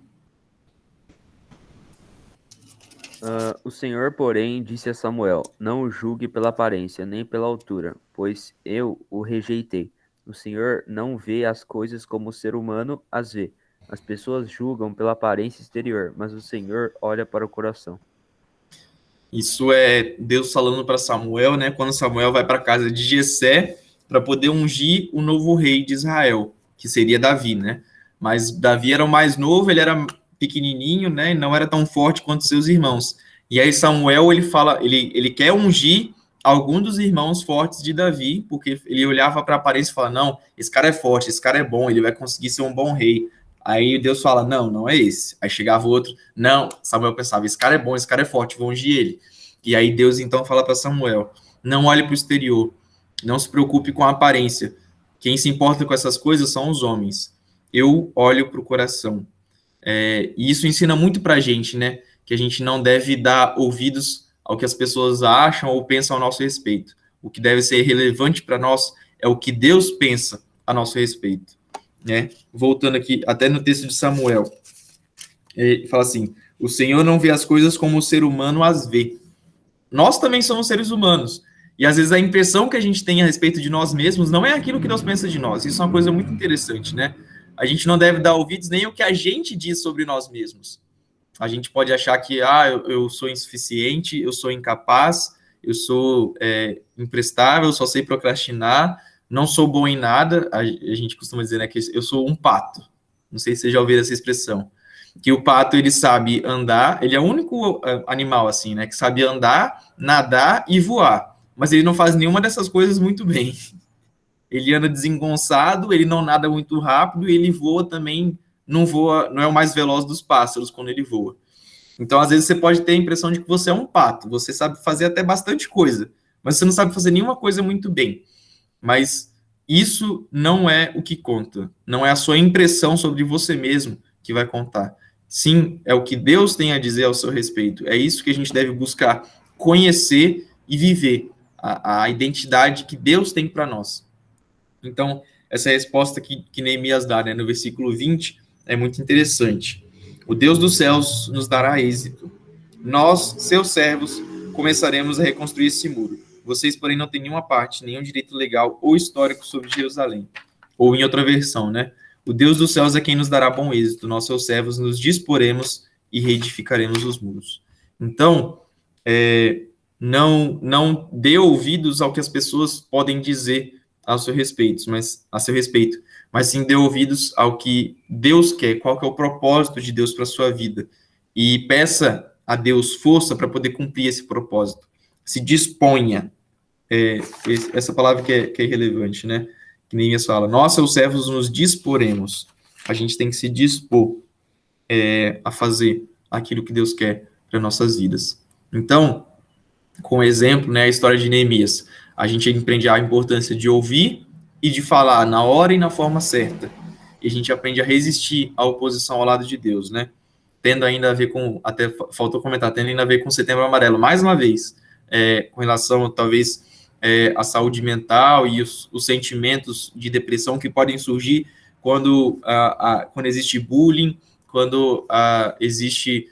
O Senhor, porém, disse a Samuel: não o julgue pela aparência, nem pela altura, pois eu o rejeitei. O Senhor não vê as coisas como o ser humano as vê. As pessoas julgam pela aparência exterior, mas o Senhor olha para o coração. Isso é Deus falando para Samuel, né? Quando Samuel vai para a casa de Jessé para poder ungir o novo rei de Israel, que seria Davi, né? Mas Davi era o mais novo, ele era pequenininho, né? E não era tão forte quanto seus irmãos. E aí Samuel, ele fala, ele quer ungir algum dos irmãos fortes de Davi, porque ele olhava para a aparência e falava, não, esse cara é forte, esse cara é bom, ele vai conseguir ser um bom rei. Aí Deus fala, não, não é esse. Aí chegava outro, não, Samuel pensava, esse cara é bom, esse cara é forte, vou ungir ele. E aí Deus então fala para Samuel, não olhe para o exterior, não se preocupe com a aparência. Quem se importa com essas coisas são os homens. Eu olho para o coração. E isso ensina muito para a gente, né? Que a gente não deve dar ouvidos ao que as pessoas acham ou pensam a nosso respeito. O que deve ser relevante para nós é o que Deus pensa a nosso respeito. Né? Voltando aqui, até no texto de Samuel, ele fala assim, o Senhor não vê as coisas como o ser humano as vê. Nós também somos seres humanos, e às vezes a impressão que a gente tem a respeito de nós mesmos não é aquilo que Deus pensa de nós. Isso é uma coisa muito interessante, né? a gente não deve dar ouvidos nem o que a gente diz sobre nós mesmos. A gente pode achar que eu sou insuficiente, eu sou incapaz, eu sou imprestável, só sei procrastinar, não sou bom em nada. A gente costuma dizer, né, que eu sou um pato. Não sei se vocês já ouviram essa expressão. Que o pato, ele sabe andar, ele é o único animal, assim, né, que sabe andar, nadar e voar. Mas ele não faz nenhuma dessas coisas muito bem. Ele anda desengonçado, ele não nada muito rápido, e ele voa também, não voa, não é o mais veloz dos pássaros quando ele voa. Então, às vezes, você pode ter a impressão de que você é um pato, você sabe fazer até bastante coisa, mas você não sabe fazer nenhuma coisa muito bem. Mas isso não é o que conta, não é a sua impressão sobre você mesmo que vai contar. Sim, é o que Deus tem a dizer ao seu respeito. É isso que a gente deve buscar conhecer e viver, a identidade que Deus tem para nós. Então, essa resposta que Neemias dá, né, no versículo 20 é muito interessante. O Deus dos céus nos dará êxito. Nós, seus servos, começaremos a reconstruir esse muro. Vocês, porém, não têm nenhuma parte, nenhum direito legal ou histórico sobre Jerusalém. Ou em outra versão, né? O Deus dos céus é quem nos dará bom êxito. Nós, seus servos, nos disporemos e reedificaremos os muros. Então, não dê ouvidos ao que as pessoas podem dizer a seu respeito, mas sim dê ouvidos ao que Deus quer, qual que é o propósito de Deus para a sua vida. E peça a Deus força para poder cumprir esse propósito. Se disponha. Essa palavra que é irrelevante, né? Que Neemias fala, nós, seus servos, nos disporemos. A gente tem que se dispor a fazer aquilo que Deus quer para nossas vidas. Então, com exemplo, né, a história de Neemias, a gente aprende a importância de ouvir e de falar na hora e na forma certa. E a gente aprende a resistir à oposição ao lado de Deus, né? Tendo ainda a ver com, até faltou comentar, tendo ainda a ver com o Setembro Amarelo, mais uma vez, com relação, talvez, à saúde mental e os sentimentos de depressão que podem surgir quando existe bullying, quando existe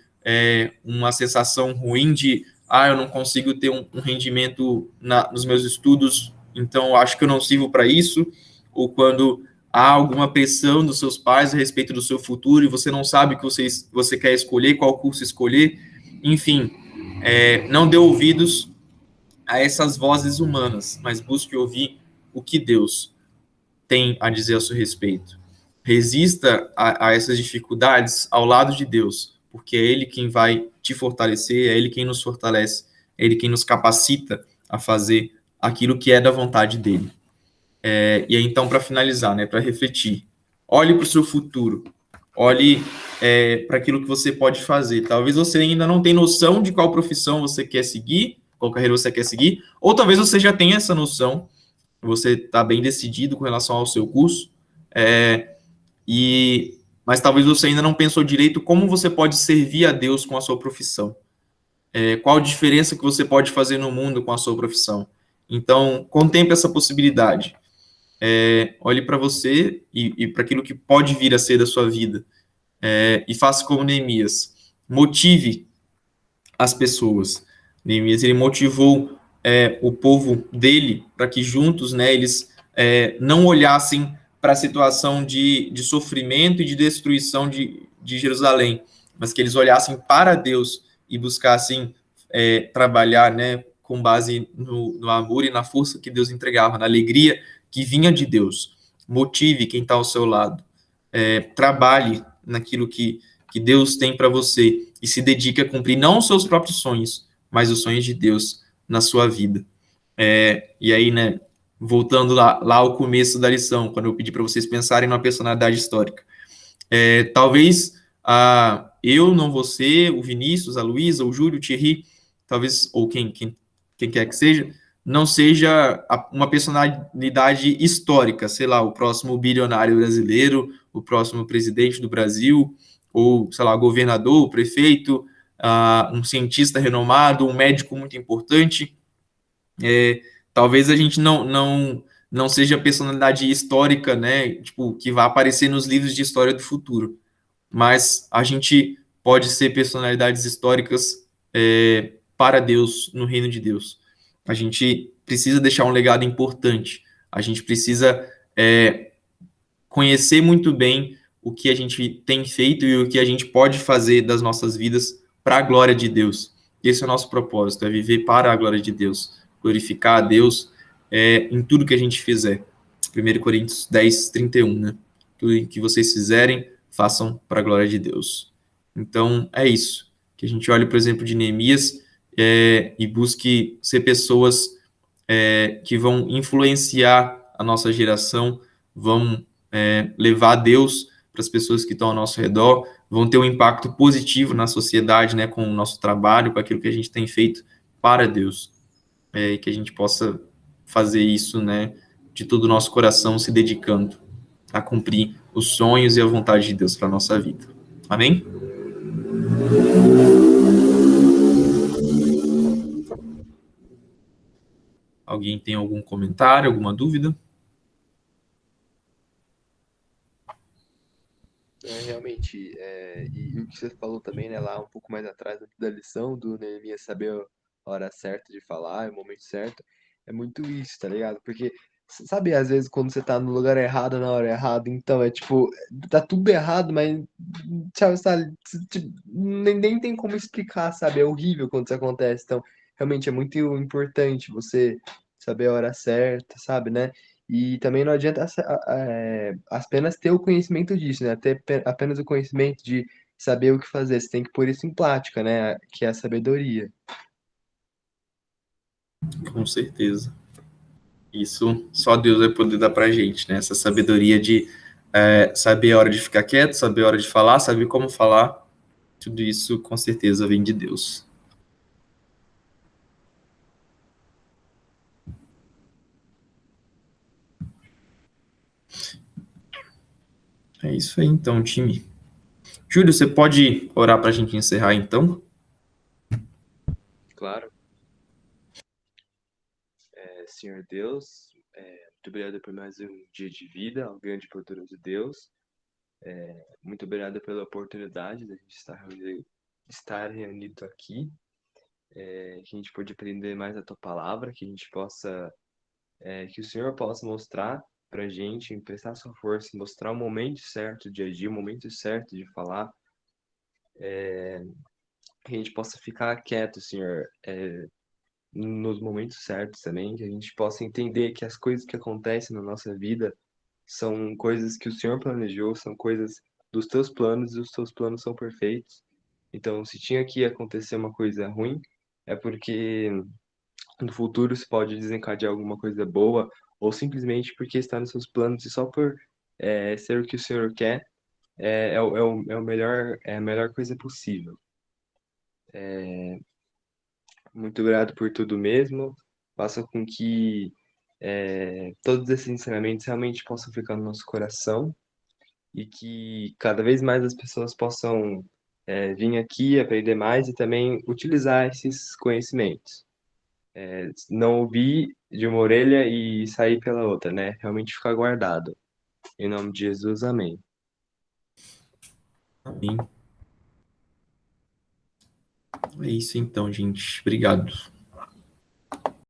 uma sensação ruim de eu não consigo ter um rendimento nos meus estudos, então acho que eu não sirvo para isso, ou quando há alguma pressão dos seus pais a respeito do seu futuro e você não sabe o que você quer escolher, qual curso escolher, enfim, não dê ouvidos a essas vozes humanas, mas busque ouvir o que Deus tem a dizer a seu respeito. Resista a essas dificuldades ao lado de Deus, porque é Ele quem vai te fortalecer, é Ele quem nos fortalece, é Ele quem nos capacita a fazer aquilo que é da vontade dEle. E aí, então, para finalizar, né, para refletir, olhe para o seu futuro, olhe para aquilo que você pode fazer. Talvez você ainda não tenha noção de qual profissão você quer seguir, qual carreira você quer seguir, ou talvez você já tenha essa noção, você está bem decidido com relação ao seu curso, mas talvez você ainda não pensou direito como você pode servir a Deus com a sua profissão. Qual a diferença que você pode fazer no mundo com a sua profissão. Então, contemple essa possibilidade. Olhe para você e para aquilo que pode vir a ser da sua vida. E faça como Neemias. Motive as pessoas. Neemias, ele motivou o povo dele para que juntos, né, eles não olhassem para a situação de sofrimento e de destruição de Jerusalém, mas que eles olhassem para Deus e buscassem trabalhar, né, com base no amor e na força que Deus entregava, na alegria que vinha de Deus. Motive quem está ao seu lado. Trabalhe naquilo que Deus tem para você e se dedique a cumprir não os seus próprios sonhos, mas os sonhos de Deus na sua vida. E aí, né, voltando lá ao começo da lição, quando eu pedi para vocês pensarem numa personalidade histórica. Talvez eu, não você, o Vinícius, a Luísa, o Júlio, o Thierry, talvez, ou quem quer que seja, não seja uma personalidade histórica, sei lá, o próximo bilionário brasileiro, o próximo presidente do Brasil, ou, sei lá, governador, prefeito, um cientista renomado, um médico muito importante. Talvez a gente não seja personalidade histórica, né, tipo, que vai aparecer nos livros de história do futuro, mas a gente pode ser personalidades históricas para Deus, no reino de Deus. A gente precisa deixar um legado importante, a gente precisa conhecer muito bem o que a gente tem feito e o que a gente pode fazer das nossas vidas para a glória de Deus. Esse é o nosso propósito, é viver para a glória de Deus, glorificar a Deus em tudo que a gente fizer. 1 Coríntios 10, 31, né? Tudo que vocês fizerem, façam para a glória de Deus. Então, é isso. Que a gente olhe, por exemplo, de Neemias e busque ser pessoas que vão influenciar a nossa geração, vão levar Deus para as pessoas que estão ao nosso redor, vão ter um impacto positivo na sociedade, né, com o nosso trabalho, com aquilo que a gente tem feito para Deus, e que a gente possa fazer isso, né, de todo o nosso coração, se dedicando a cumprir os sonhos e a vontade de Deus para a nossa vida. Amém? Alguém tem algum comentário, alguma dúvida? Realmente, e o que você falou também, né, lá um pouco mais atrás da lição do Neemias saber a hora certa de falar, o momento certo, é muito isso, tá ligado? Porque, sabe, às vezes quando você tá no lugar errado na hora errada, então é tipo, tá tudo errado, mas, sabe, tipo, nem tem como explicar, sabe? É horrível quando isso acontece, então, realmente é muito importante você saber a hora certa, sabe, né? E também não adianta apenas ter o conhecimento disso, né? Ter apenas o conhecimento de saber o que fazer. Você tem que pôr isso em prática, né? Que é a sabedoria. Com certeza. Isso só Deus vai poder dar pra gente, né? Essa sabedoria de saber a hora de ficar quieto, saber a hora de falar, saber como falar. Tudo isso com certeza vem de Deus. É isso aí então, time. Júlio, você pode orar para a gente encerrar então? Claro. Senhor Deus, muito obrigado por mais um dia de vida, ao grande e poderoso Deus. Muito obrigado pela oportunidade de a gente estar reunido aqui. Que a gente pode aprender mais a tua palavra, que a gente possa que o Senhor possa mostrar para a gente, emprestar sua força, mostrar o momento certo de agir, o momento certo de falar, que a gente possa ficar quieto, Senhor, nos momentos certos também, que a gente possa entender que as coisas que acontecem na nossa vida são coisas que o Senhor planejou, são coisas dos teus planos e os teus planos são perfeitos. Então, se tinha que acontecer uma coisa ruim, é porque no futuro se pode desencadear alguma coisa boa, ou simplesmente porque está nos seus planos e só por ser o que o Senhor quer, é o melhor, é a melhor coisa possível. Muito obrigado por tudo mesmo. Faça com que todos esses ensinamentos realmente possam ficar no nosso coração e que cada vez mais as pessoas possam vir aqui aprender mais e também utilizar esses conhecimentos. Não ouvir de uma orelha e sair pela outra, né? Realmente ficar guardado. Em nome de Jesus, amém. Amém. É isso então, gente. Obrigado.